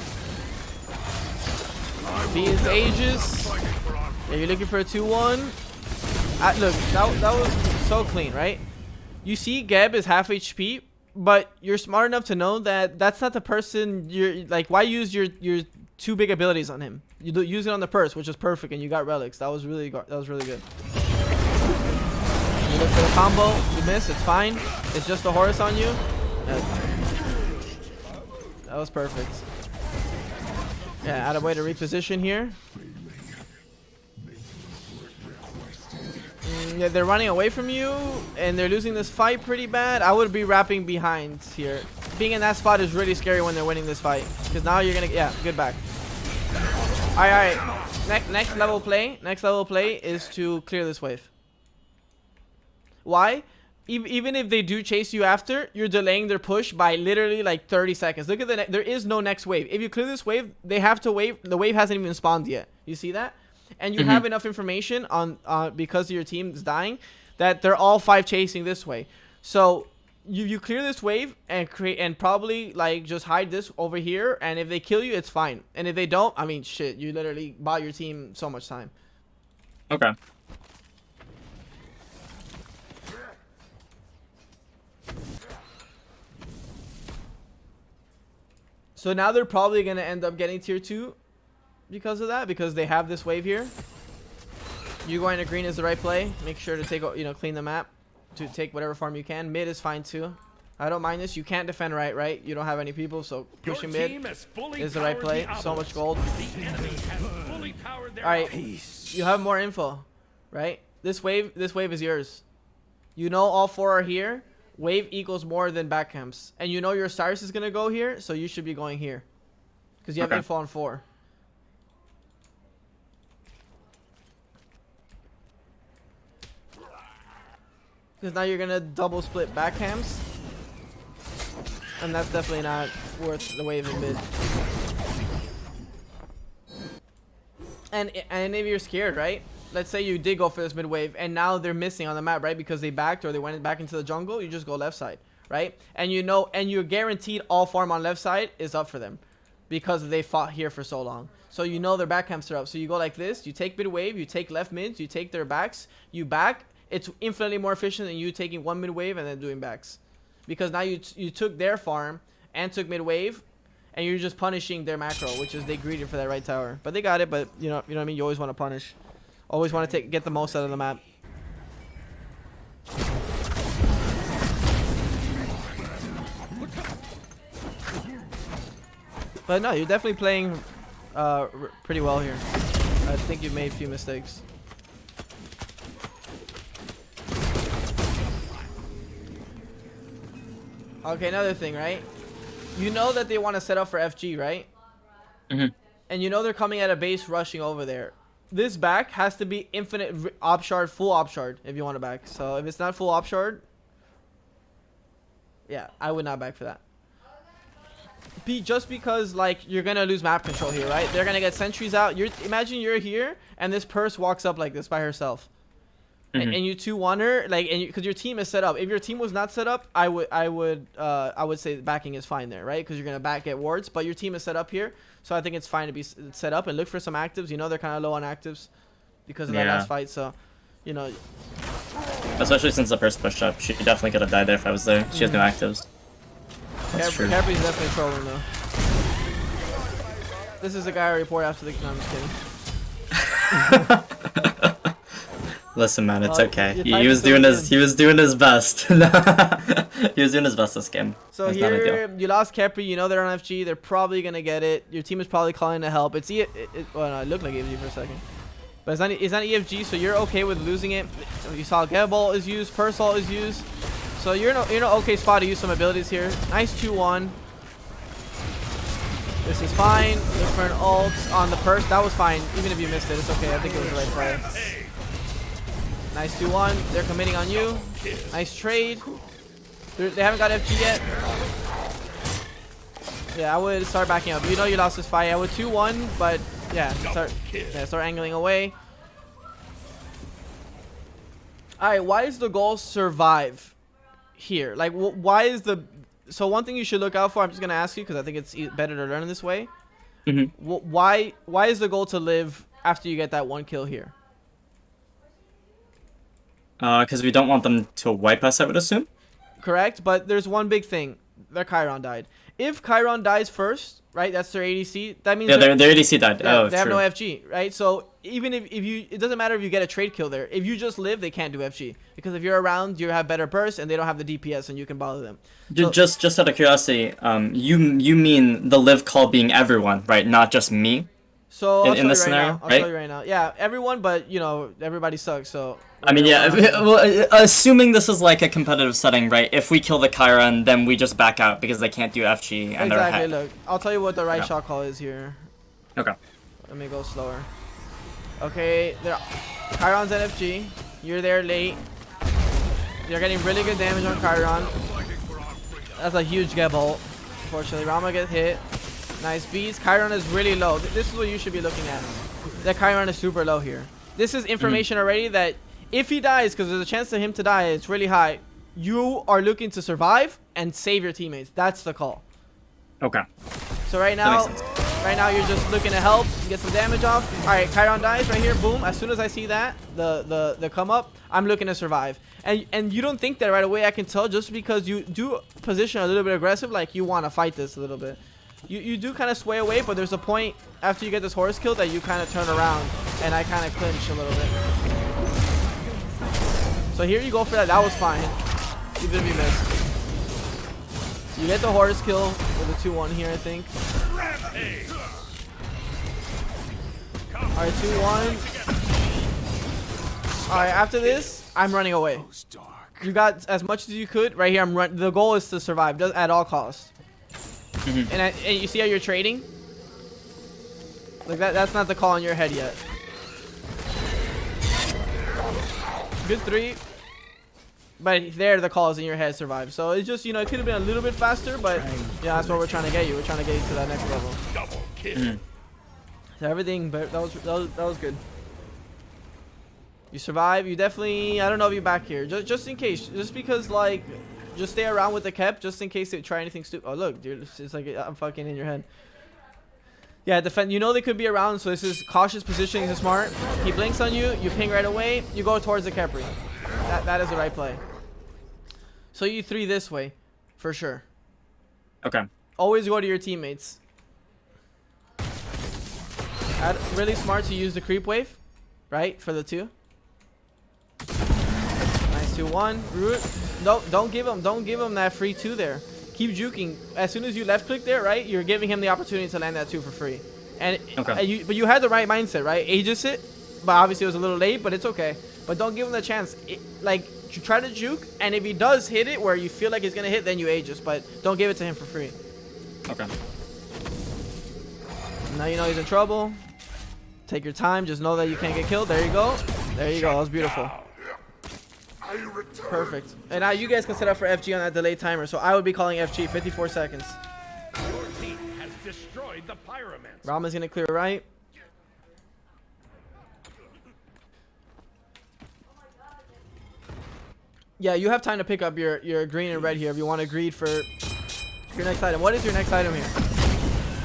B is Aegis. Yeah, you're looking for a 2-1. Look, that was so clean, right? You see Geb is half HP, but you're smart enough to know that that's not the person you're like. Why use your 2 big abilities on him? You use it on the purse, which is perfect, and you got relics. That was really good. You look for the combo, you miss. It's fine. It's just a Horus on you. That was perfect. Yeah, add a way to reposition here. Yeah, they're running away from you, and they're losing this fight pretty bad. I would be wrapping behind here. Being in that spot is really scary when they're winning this fight, because now you're gonna, yeah, good back. All right. Next level play is to clear this wave. Why? Even if they do chase you after, you're delaying their push by literally like 30 seconds. Look at there is no next wave. If you clear this wave, they have to wait. The wave hasn't even spawned yet. You see that? And you have enough information on because your team is dying that they're all 5 chasing this way. So you clear this wave and probably like just hide this over here, and if they kill you, it's fine. And if they don't, I mean, shit, you literally bought your team so much time. Okay. So now they're probably going to end up getting tier 2 because of that, because they have this wave here. You going to green is the right play. Make sure to take, you know, clean the map to take whatever farm you can. Mid is fine too. I don't mind this. You can't defend right? You don't have any people, so pushing mid is the right play. So much gold. All right, you have more info, right? This wave is yours. You know all 4 are here. Wave equals more than back camps, and you know your Cyrus is gonna go here, so you should be going here because you have info on 4. Because now you're gonna double split back camps, and that's definitely not worth the wave in mid. And if you're scared, right? Let's say you did go for this mid wave, and now they're missing on the map, right? Because they backed or they went back into the jungle. You just go left side, right? And you know, and you're guaranteed all farm on left side is up for them because they fought here for so long. So you know their back camps are up. So you go like this. You take mid wave. You take left mids. You take their backs. You back. It's infinitely more efficient than you taking 1 mid wave and then doing backs, because now you took their farm and took mid wave, and you're just punishing their macro, which is they greedy for that right tower. But they got it. But you know what I mean. You always want to punish. Always want to get the most out of the map. But no, you're definitely playing pretty well here. I think you've made a few mistakes. Okay, another thing, right? You know that they want to set up for FG, right? And you know they're coming at a base rushing over there. This back has to be infinite op shard, full op shard if you want to back. So if it's not full op shard, yeah, I would not back for that. just because like you're gonna lose map control here, right? They're gonna get sentries out. Imagine you're here and this purse walks up like this by herself, and you 2-1 her, like, and because your team is set up. If your team was not set up, I would say backing is fine there, right? Because you're gonna get wards, but your team is set up here, so I think it's fine to be set up and look for some actives. You know they're kind of low on actives because of that last fight, so you know. Especially since the purse pushed up, she definitely could have died there if I was there. She has no actives. That's true. Capri's definitely trolling though. This is the guy I report after the. No, I'm just kidding. Listen, man, it's okay. He was doing his best. He was doing his best this game. So That's here you lost Capri. You know they're on FG. They're probably gonna get it. Your team is probably calling to help. Well, no, it looked like EFG for a second, but it's not EFG. So you're okay with losing it. You saw Gebal is used. Persol is used. So you're in an okay spot to use some abilities here. Nice 2-1. This is fine. Look for an ult on the purse. That was fine. Even if you missed it, it's okay. I think it was the right play. Nice 2-1. They're committing on you. Nice trade. They haven't got FG yet. Yeah, I would start backing up. You know you lost this fight. I would 2-1, but yeah, start angling away. Alright, why is the goal survive here? Like, why is the... So one thing you should look out for, I'm just going to ask you because I think it's better to learn this way. Why is the goal to live after you get that 1 kill here? Because we don't want them to wipe us, I would assume. Correct, but there's one big thing. Their Chiron died. If Chiron dies first, right, that's their ADC, that means... Yeah, their ADC died. Yeah, they have no FG, right? So even if you... It doesn't matter if you get a trade kill there. If you just live, they can't do FG. Because if you're around, you have better burst, and they don't have the DPS, and you can bother them. So, just out of curiosity, you mean the live call being everyone, right? Not just me? So in this scenario, I'll tell you right now. Yeah, everyone, but, you know, everybody sucks, so... I mean, yeah, well, assuming this is like a competitive setting, right? If we kill the Chiron, then we just back out because they can't do FG and exactly, look. I'll tell you what the right shot call is here. Okay. Let me go slower. Okay, Chiron's at FG. You're there late. You're getting really good damage on Chiron. That's a huge get bolt. Unfortunately, Rama gets hit. Nice beats. Chiron is really low. This is what you should be looking at. That Chiron is super low here. This is information already that if he dies, because there's a chance for him to die, it's really high. You are looking to survive and save your teammates. That's the call. Okay. So right now you're just looking to help, get some damage off. All right, Chiron dies right here. Boom. As soon as I see that, the come up, I'm looking to survive. And you don't think that right away. I can tell just because you do position a little bit aggressive, like you want to fight this a little bit. You do kind of sway away, but there's a point after you get this horse kill that you kind of turn around, and I kind of clinch a little bit. So here you go for that. That was fine, even if you missed. You get the horse kill with a 2-1 here, I think. All right, 2-1. All right, after this, I'm running away. You got as much as you could right here. I'm run. The goal is to survive at all costs. And you see how you're trading? Like that's not the call in your head yet. Good 3. But there the call is in your head, survive. So it's just, you know, it could have been a little bit faster, but yeah, that's what we're trying to get you. We're trying to get you to that next level. Double kill. So everything, but that was good. You survive. You definitely, I don't know if you're back here. Just in case. Just because, like, just stay around with the Kep, just in case they try anything stupid. Oh, look, dude. It's like I'm fucking in your head. Yeah, defend. You know they could be around, so this is cautious positioning is smart. He blinks on you. You ping right away. You go towards the Kepri. That is the right play. So you 3 this way, for sure. Okay. Always go to your teammates. Really smart to use the creep wave, right, for the 2. Nice 2-1. Root. No, don't give him that free 2 there. Keep juking. As soon as you left click there, right, you're giving him the opportunity to land that 2 for free. And but you had the right mindset, right? Aegis it, but obviously it was a little late, but it's okay. But don't give him the chance. Like, try to juke, and if he does hit it where you feel like he's gonna hit, then you Aegis, but don't give it to him for free. Okay. Now you know he's in trouble. Take your time. Just know that you can't get killed. There you go. There you go. That was beautiful. Perfect. And now you guys can set up for FG on that delay timer. So I would be calling FG 54 seconds. avoid the pyromancer. Rama's gonna clear right. Yeah, you have time to pick up your green and red here if you want to greed for your next item. What is your next item here?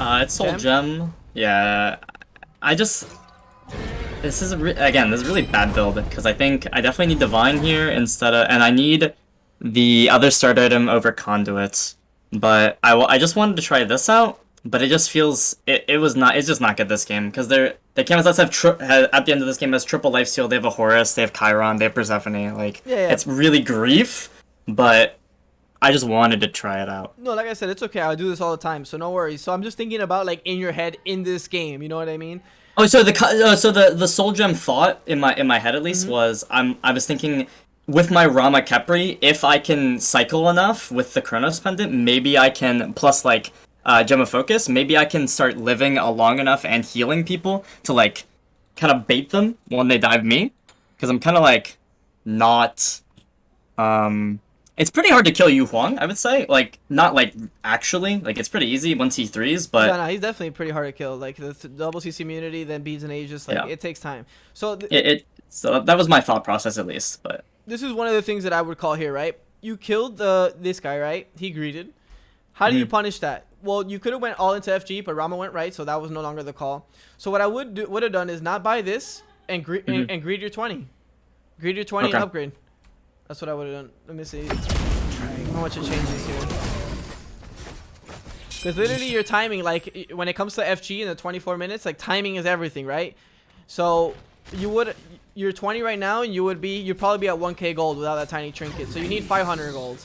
It's Soul Gem. Yeah, I just... This is again, this is a really bad build because I think I definitely need Divine here instead of, and I need the other start item over Conduit. But I just wanted to try this out, but it just feels it's just not good this game because the Camus have at the end of this game has triple lifesteal. They have a Horus, they have Chiron, they have Persephone. Like it's really grief, but I just wanted to try it out. No, like I said, it's okay. I do this all the time, so no worries. So I'm just thinking about like in your head in this game. You know what I mean? Oh, so the Soul Gem thought in my head at least was I was thinking with my Rama Kepri, if I can cycle enough with the Chronos Pendant, maybe I can plus like Gem of Focus, maybe I can start living long enough and healing people to like kind of bait them when they dive me, because I'm kind of like not It's pretty hard to kill Yu Huang, I would say. Like, not like actually. Like, it's pretty easy once he threes, but... No, he's definitely pretty hard to kill. Like, the double CC immunity, then beads and Aegis, like, it takes time. So, so that was my thought process, at least, but... This is one of the things that I would call here, right? You killed this guy, right? He greeted. How do you punish that? Well, you could have went all into FG, but Rama went right, so that was no longer the call. So what I would have done is not buy this and and greed your 20. Greed your 20 and upgrade. That's what I would have done. Let me see how much it changes here. Because literally your timing, like when it comes to FG in the 24 minutes, like timing is everything, right? So you're 20 right now, and you'd probably be at 1k gold without that tiny trinket. So you need 500 gold.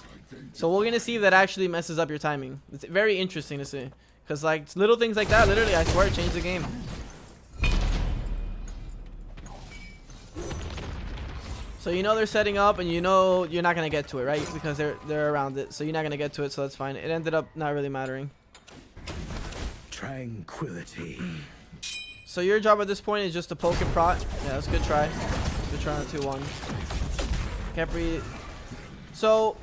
So we're gonna see if that actually messes up your timing. It's very interesting to see, because like little things like that, literally, I swear, change the game. So you know they're setting up, and you know you're not gonna get to it, right? Because they're around it, so you're not gonna get to it, so that's fine. It ended up not really mattering. Tranquility. So your job at this point is just to poke and prot. Yeah, that's a good try. Good try on the 2-1. Kepri. So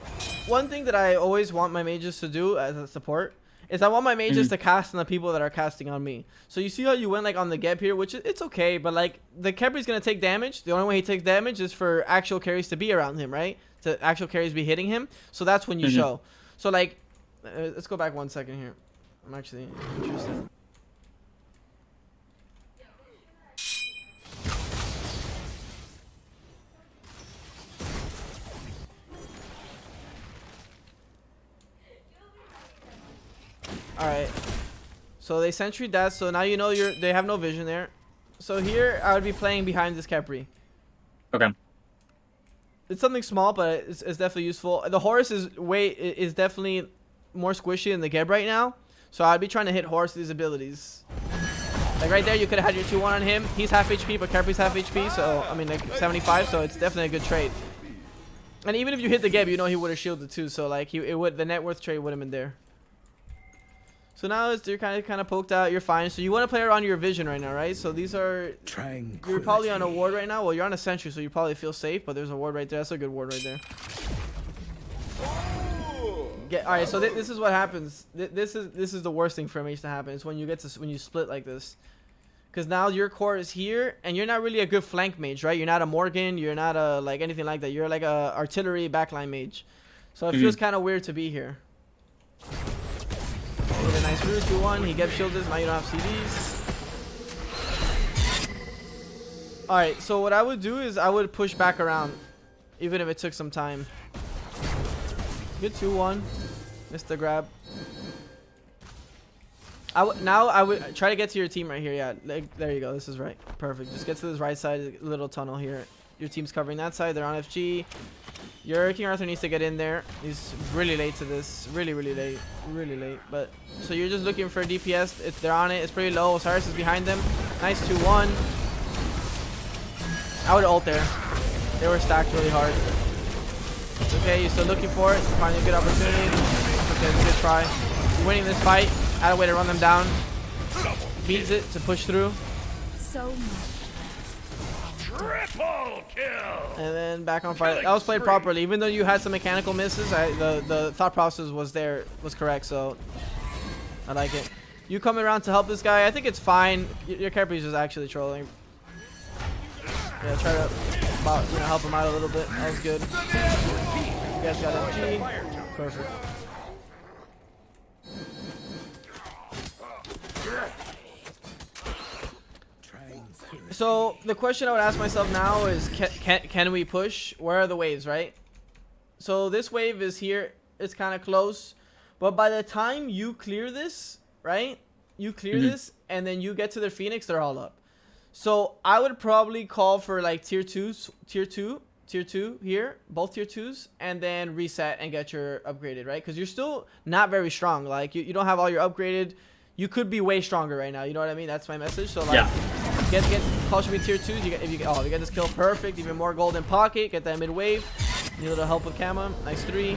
one thing that I always want my mages to do as a support is I want my mages to cast on the people that are casting on me. So you see how you went like on the Geb here, which it's okay, but like the Kepri's gonna take damage. The only way he takes damage is for actual carries to be around him, right? To actual carries be hitting him. So that's when you show. So like, let's go back 1 second here. I'm actually interested. Alright, so they sentry that, so now you know they have no vision there. So here I would be playing behind this Kepri. Okay. It's something small, but it's definitely useful. The Horus is definitely more squishy than the Geb right now, so I'd be trying to hit Horus's abilities. Like right there, you could have had your 2-1 on him. He's half HP, but Kepri's half HP, so I mean like 75, so it's definitely a good trade. And even if you hit the Geb, you know he would have shielded too, so like the net worth trade would have been there. So now you're kind of poked out, you're fine. So you want to play around your vision right now, right? So these are... You're probably on a ward right now. Well, you're on a sentry, so you probably feel safe, but there's a ward right there. That's a good ward right there. Alright, so this is what happens. This is the worst thing for a mage to happen. It's when you split like this. Because now your core is here, and you're not really a good flank mage, right? You're not a Morgan, you're not a like anything like that. You're like a artillery backline mage. So it feels kind of weird to be here. Get a nice root 2-1. He gets shielded. Now you don't have CDs. Alright, so what I would do is I would push back around, even if it took some time. Good 2-1. Missed the grab. Now I would try to get to your team right here. Yeah, like, there you go. This is right. Perfect. Just get to this right side, little tunnel here. Your team's covering that side. They're on FG. Your King Arthur needs to get in there. He's really late to this. Really late. Really late. But so you're just looking for DPS. They're on it. It's pretty low. Osiris is behind them. Nice 2-1. I would ult there. They were stacked really hard. Okay, you're still looking for it. Finding a good opportunity. Okay, it's a good try. You're winning this fight. Add a way to run them down. Beats it to push through. So much. Triple kill! And then back on fire. That was played properly. Even though you had some mechanical misses, the thought process was correct, so I like it. You coming around to help this guy, I think it's fine. Your character is just actually trolling. Yeah, try to help him out a little bit. That was good. You guys got FG. Perfect. So the question I would ask myself now is, can we push? Where are the waves, right? So this wave is here. It's kind of close. But by the time you clear this, right? You clear this, and then you get to their Phoenix, they're all up. So I would probably call for like tier 2 here, both tier 2s, and then reset and get your upgraded, right? Because you're still not very strong. Like you don't have all your upgraded. You could be way stronger right now. You know what I mean? That's my message. So like, get close to me tier 2s. You get this kill, perfect. Even more gold in pocket. Get that mid wave. Need a little help with Kama. Nice 3.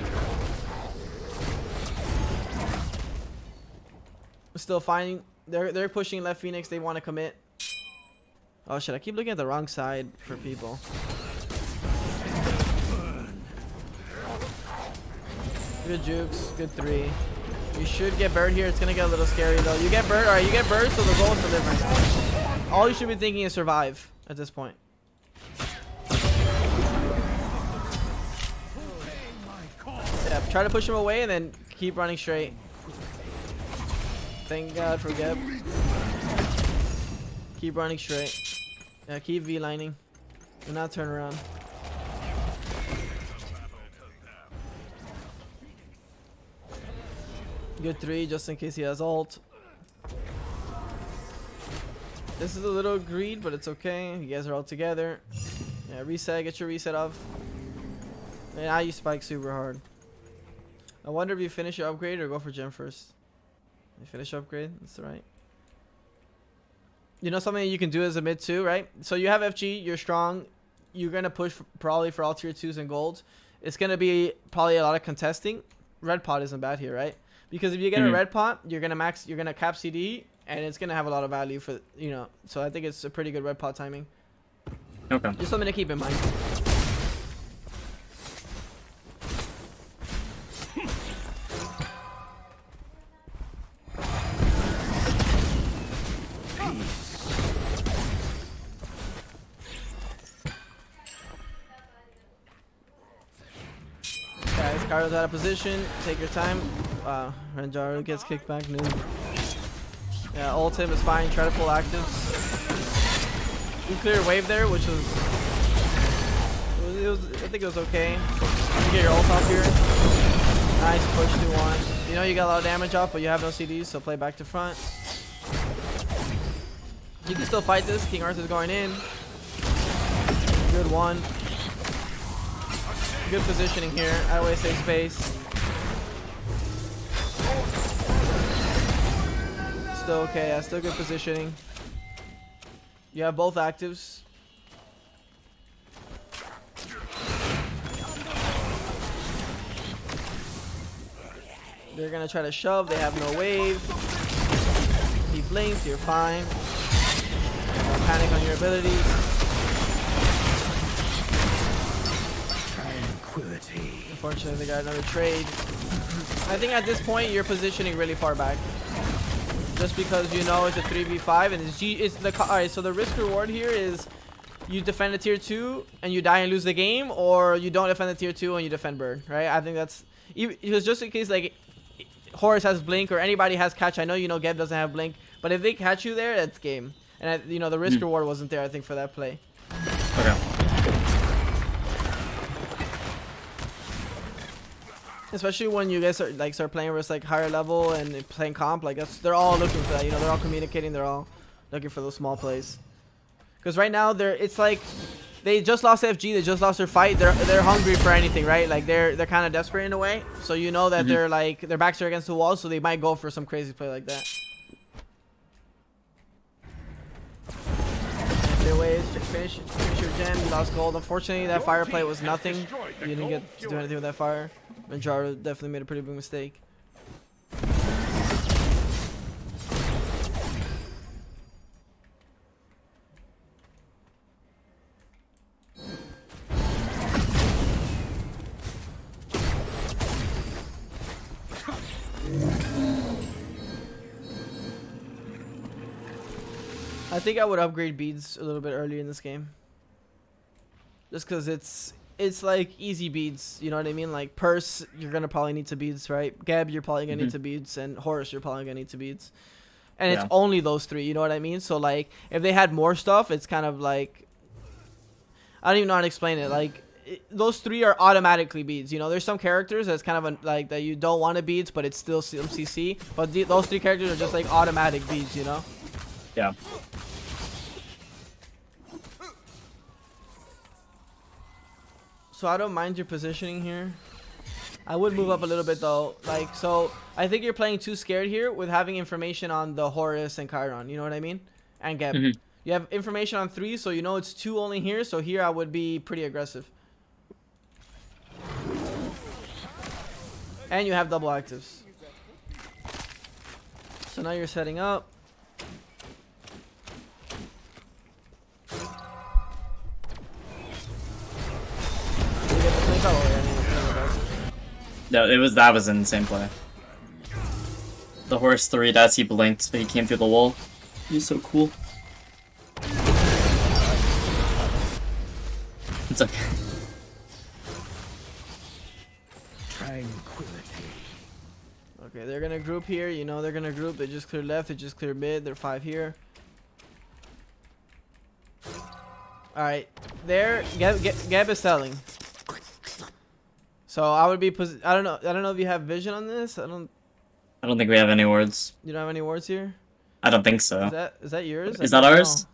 Still finding. They're pushing left Phoenix. They want to commit. Oh shit! I keep looking at the wrong side for people. Good jukes. Good 3. You should get bird here. It's gonna get a little scary though. You get bird. All right, you get bird. So the goal is to live right now. All you should be thinking is survive at this point. Yeah, try to push him away and then keep running straight. Thank God for Geb. Keep running straight. Yeah, keep V-lining. Do not turn around. Good 3 just in case he has ult. This is a little greed, but it's okay. You guys are all together. Yeah, reset. Get your reset off. And now you spike super hard. I wonder if you finish your upgrade or go for gem first. You finish your upgrade. That's right. You know something you can do as a mid too, right? So you have FG. You're strong. You're gonna push probably for all tier 2s and golds. It's gonna be probably a lot of contesting. Red pot isn't bad here, right? Because if you get a red pot, you're gonna cap CD, and it's gonna have a lot of value for So I think it's a pretty good red pot timing. Okay. Just something to keep in mind. Guys, Kairo's out of position. Take your time. Renjaru gets kicked back. Noob. Yeah, ult him is fine. Try to pull actives. You clear wave there, which was I think it was okay. You get your ult off here. Nice push 2-1. You know you got a lot of damage off, but you have no CDs, so play back to front. You can still fight this. King Arthur's going in. Good 1. Good positioning here. I always save space. Still okay. Yeah, still good positioning. You have both actives. They're gonna try to shove. They have no wave. He blinks. You're fine. Don't panic on your abilities. Unfortunately, they got another trade. I think at this point you're positioning really far back, just because you know it's a 3v5 and it's the alright. So the risk reward here is you defend a tier 2 and you die and lose the game, or you don't defend the tier 2 and you defend bird. Right? I think that's because just in case like Horus has blink or anybody has catch. I know Geb doesn't have blink, but if they catch you there, that's game. And the risk reward wasn't there. I think for that play. Okay. Especially when you guys start playing with higher level and playing comp, they're all looking for that. They're all communicating. They're all looking for those small plays. Because right now it's like they just lost FG. They just lost their fight. They're hungry for anything, right? Like they're kind of desperate in a way. So you know that they're their backs are against the wall, so they might go for some crazy play like that. Their ways finish your gem. You lost gold. Unfortunately, that fire play was nothing. You didn't get to do anything with that fire. Renjaru definitely made a pretty big mistake. I think I would upgrade beads a little bit earlier in this game. Just because it's like easy beads, you know what I mean? Like Purse, you're gonna probably need to beads, right? Geb, you're probably gonna need to beads, and Horus, you're probably gonna need to beads. And it's only those three, you know what I mean? So like, if they had more stuff, it's kind of like, I don't even know how to explain it. Like, those three are automatically beads. You know, there's some characters that's kind of like that you don't want to beads, but it's still CC. But those three characters are just like automatic beads, you know? Yeah. So I don't mind your positioning here. I would move up a little bit though. Like, so I think you're playing too scared here with having information on the Horus and Chiron. You know what I mean? And Geb. You have information on 3, so you know it's 2 only here. So here I would be pretty aggressive. And you have double actives. So now you're setting up. No, that was an insane play. The Horus 3, that's he blinked, but he came through the wall. He's so cool. It's okay. Tranquility. Okay, they're gonna group here. You know they're gonna group. They just clear left. They just clear mid. They're 5 here. All right, there. Geb is selling. So I would be. I don't know. I don't know if you have vision on this. I don't think we have any wards. You don't have any wards here. I don't think so. Is that yours? Is that ours?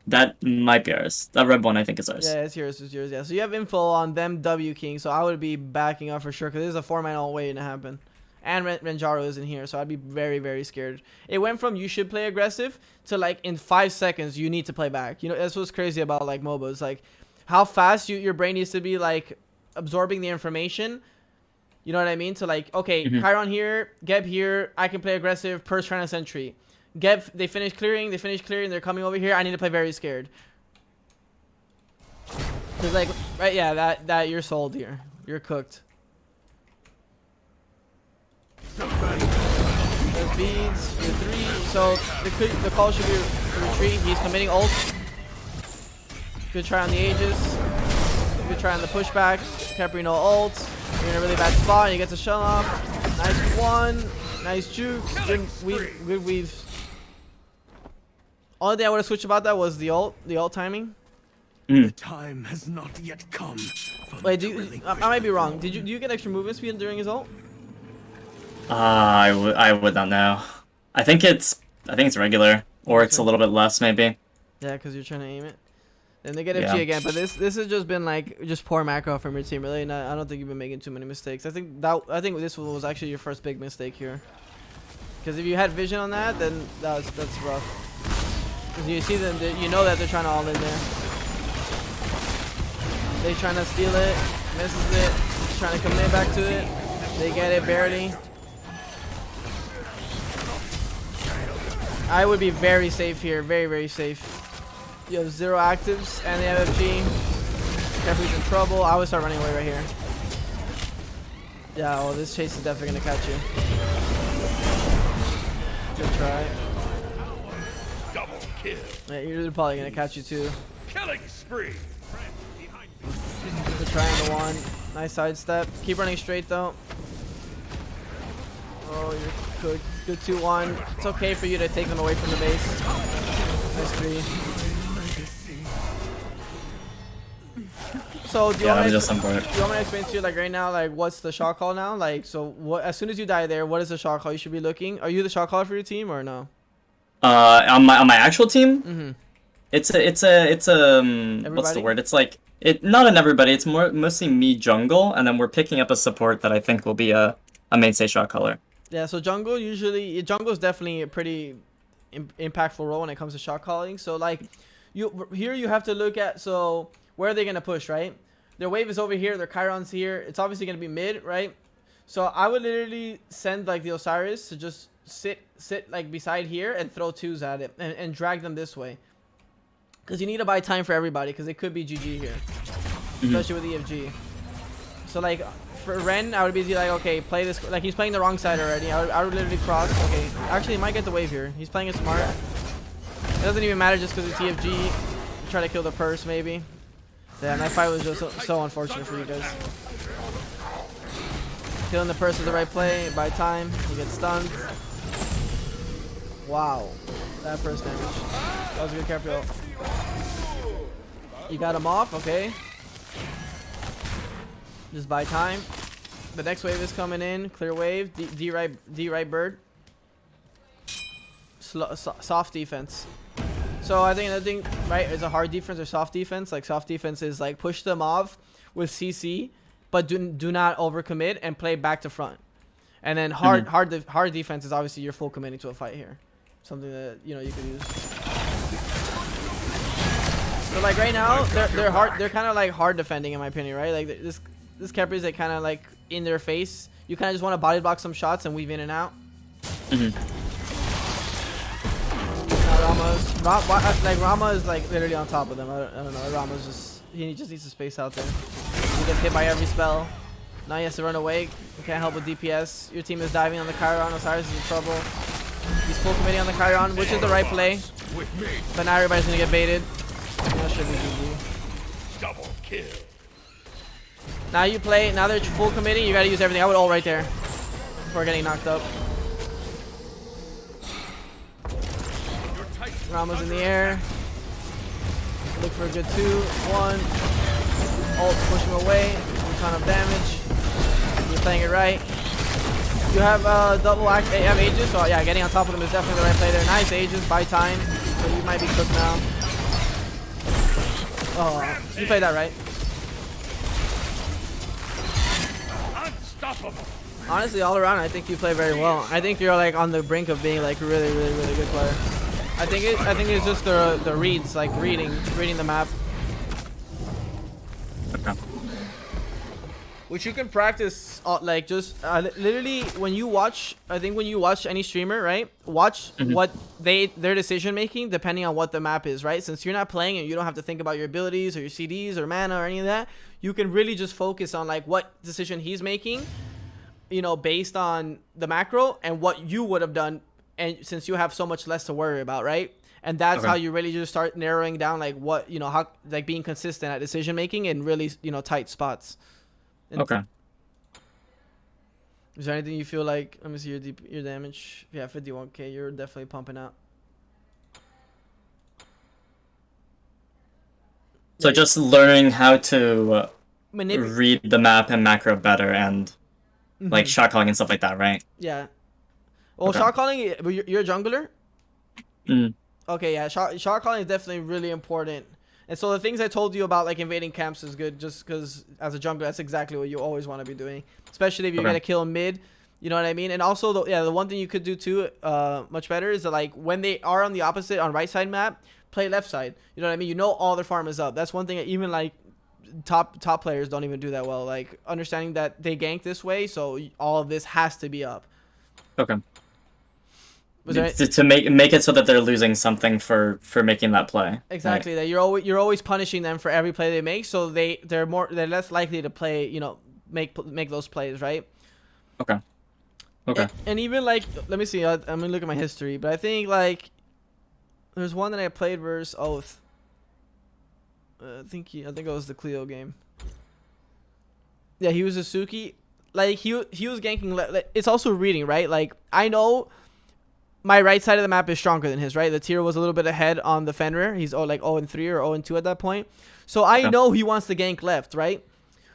That might be ours. That red one I think is ours. Yeah, it's yours. It's yours. Yeah. So you have info on them W King. So I would be backing up for sure because there's a 4-man all waiting to happen. And Renjaro isn't here, so I'd be very, very scared. It went from you should play aggressive to like in 5 seconds you need to play back. You know, that's what's crazy about like MOBAs. Like how fast your brain needs to be like absorbing the information. You know what I mean? To like, okay, Chiron here, Geb here, I can play aggressive, Purse trying to sentry. Geb, they finish clearing, they're coming over here, I need to play very scared. Cause like, right, yeah, that you're sold here. You're cooked. There's beads, you're 3, so the call should be retreat. He's committing ult. Good try on the Aegis. Good try on the pushback. Capri no ult. You're in a really bad spot and you get to shell off. Nice one. Nice juke. Good weave. Only thing I would have switched about that was the ult timing. The time has not yet come. Wait, I might be wrong. Do you get extra movement speed during his ult? I would not know. I think it's regular, or it's a little bit less maybe. Yeah, because you're trying to aim it. Then they get FG again, but this has just been like just poor macro from your team. Really, I don't think you've been making too many mistakes. I think this one was actually your first big mistake here. Because if you had vision on that, then that's rough. Because you see them, you know that they're trying to all in there. They trying to steal it, misses it, trying to commit back to it. They get it barely. I would be very safe here, very, very safe. You have 0 actives and they have FG. Jeffrey's in trouble. I would start running away right here. Yeah, well, this chase is definitely gonna catch you. Good try. Double kill. Yeah, you're probably gonna catch you too. Killing spree. Good try on the 1. Nice sidestep. Keep running straight though. Oh, you're good. Good 2-1. It's okay for you to take them away from the base. Nice 3. So do you want me to explain to you like right now, like what's the shot call now? Like, so what? As soon as you die there, what is the shot call you should be looking? Are you the shot caller for your team or no? On my actual team, it's a what's the word? It's like not on everybody. It's mostly me jungle, and then we're picking up a support that I think will be a mainstay shot caller. Yeah. So jungle is definitely a pretty impactful role when it comes to shot calling. So like, you have to look at where are they going to push, right? Their wave is over here. Their Chiron's here. It's obviously going to be mid, right? So I would literally send like the Osiris to just sit like beside here and throw 2s at it and drag them this way. Because you need to buy time for everybody because it could be GG here. Especially with EFG. So like for Ren, I would be like, okay, play this. Like he's playing the wrong side already. I would literally cross. Okay, actually he might get the wave here. He's playing it smart. It doesn't even matter just because it's TFG. Try to kill the purse maybe. Damn, that fight was just so unfortunate for you guys. Killing the purse is the right play. By time, he gets stunned. Wow, that first damage. That was a good carry. You got him off, okay. Just by time. The next wave is coming in. Clear wave. D right bird. Soft defense. So I think another thing, right, is a hard defense or soft defense. Like soft defense is like push them off with CC, but do not overcommit and play back to front. And then hard defense is obviously you're full committing to a fight here. Something that you could use. So like right now they're kind of like hard defending in my opinion, right? Like this Kepri is like kind of like in their face. You kind of just want to body block some shots and weave in and out. Rama is like literally on top of them. I don't know. Rama's he just needs to space out there. He gets hit by every spell. Now he has to run away. He can't help with DPS. Your team is diving on the Chiron. Osiris is in trouble. He's full committing on the Chiron, which is the right play. But now everybody's gonna get baited. That should be GG. Double kill. Now you play. Now they're full committing. You gotta use everything. I would ult right there before getting knocked up. Rama's in the air. Look for a good 2, 1. Ult, push him away. A ton of damage. You're playing it right. You have double act. You have ages, so yeah, getting on top of them is definitely the right play there. Nice ages, by time. So you might be cooked now. Oh, you played that right. Unstoppable. Honestly, all around, I think you play very well. I think you're like on the brink of being like a really good player. I think it's just the reads, like reading the map. Okay. Which you can practice, like just literally when you watch. I think when you watch any streamer, right? Watch what their decision making depending on what the map is, right? Since you're not playing and you don't have to think about your abilities or your CDs or mana or any of that, you can really just focus on like what decision he's making, based on the macro and what you would have done. And since you have so much less to worry about, right? And that's how you really just start narrowing down like what how like being consistent at decision making in really tight spots. And Okay. Is there anything you feel like? Let me see your damage. If you have 51k, you're definitely pumping out. So just learning how to Manipulate. read the map and macro better and like shot calling and stuff like that, right? Yeah. Well, Okay. shot calling. You're a jungler. Mm. Okay, yeah. Shot calling is definitely really important. And so the things I told you about like invading camps is good, just because as a jungler, that's exactly what you always want to be doing, especially if you're gonna kill mid. You know what I mean? And also, the one thing you could do too, much better is that like when they are on the opposite on right side map, play left side. You know what I mean? All their farm is up. That's one thing that even like top players don't even do that well. Like understanding that they gank this way, so all of this has to be up. Okay. Was there To make it so that they're losing something for making that play. exactly that you're always punishing them for every play they make, so they're less likely to play. Make those plays, right? Okay. Okay. And even like, let me see. I'm gonna look at my history, but I think like there's one that I played versus Oath. I think it was the Cleo game. Yeah, he was a Suki. Like he was ganking. It's also reading, right? Like I know my right side of the map is stronger than his, right? The tier was a little bit ahead on the Fenrir. He's like 0-3 or 0-2 at that point. So I know he wants to gank left, right?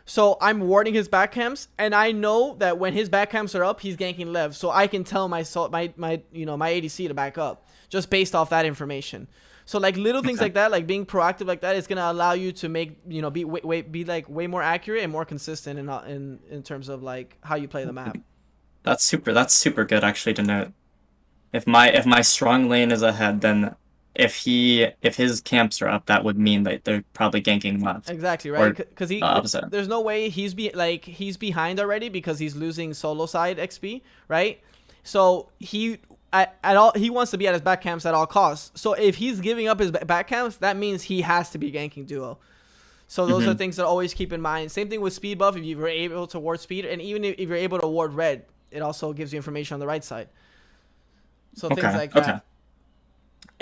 So I'm warding his back camps, and I know that when his back camps are up, he's ganking left. So I can tell my ADC to back up just based off that information. So like little things like that, like being proactive like that, is gonna allow you to make be way more accurate and more consistent in terms of like how you play the map. That's super good actually to note. If my strong lane is ahead, then if his camps are up, that would mean that they're probably ganking left. Exactly, right? Because opposite. There's no way he's behind already because he's losing solo side XP, right? So he wants to be at his back camps at all costs. So if he's giving up his back camps, that means he has to be ganking duo. So those are things to always keep in mind. Same thing with speed buff. If you were able to ward speed, and even if you're able to ward red, it also gives you information on the right side. So things like that.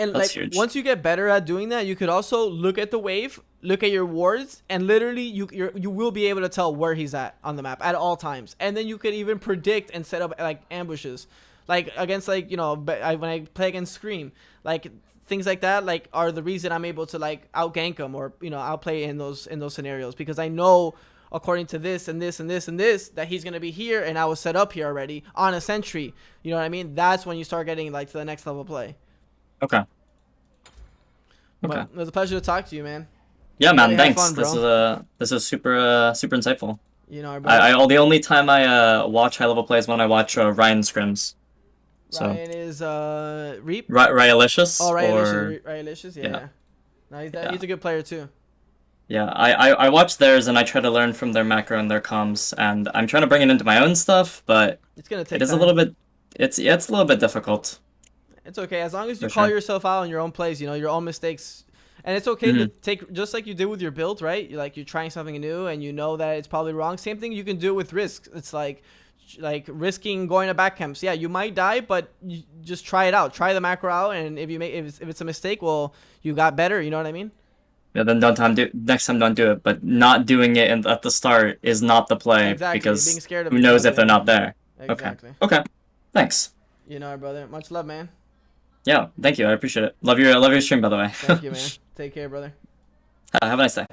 And That's like huge. once you get better at doing that, you could also look at the wave, look at your wards, and literally you will be able to tell where he's at on the map at all times. And then you could even predict and set up like ambushes, like against like when I play against Scream, like things like that like are the reason I'm able to like out gank him or outplay in those scenarios, because I know according to this and this and this and this that he's gonna be here, and I was set up here already on a sentry. You know what I mean? That's when you start getting like to the next level play. Okay. But Okay. it was a pleasure to talk to you, man. Yeah, man. Really had Thanks. fun, bro. This is super super insightful. You know, The only time I watch high level plays when I watch Ryan scrims. So Ryan is Reap. Ryalicious. Oh, or... Ryalicious, yeah. Yeah. No, he's a good player too. Yeah, I watch theirs and I try to learn from their macro and their comms, and I'm trying to bring it into my own stuff, but It's gonna take. it is time. a little bit. It's a little bit difficult. It's okay as long as you For call sure. yourself out on your own plays. Your own mistakes, and it's okay to take just like you did with your build, right? You're trying something new and you know that it's probably wrong. Same thing you can do with risks. It's like risking going to back camps. Yeah, you might die, but you just try it out. Try the macro out, and if it's a mistake, well, you got better. You know what I mean? Yeah, then next time don't do it. But not doing it at the start is not the play, Exactly. because Being scared of who knows if they're nothing. not there. Exactly. Okay. Thanks. You know, brother. Much love, man. Yeah, thank you. I appreciate it. Love your stream, by the way. Thank you, man. Take care, brother. Have a nice day.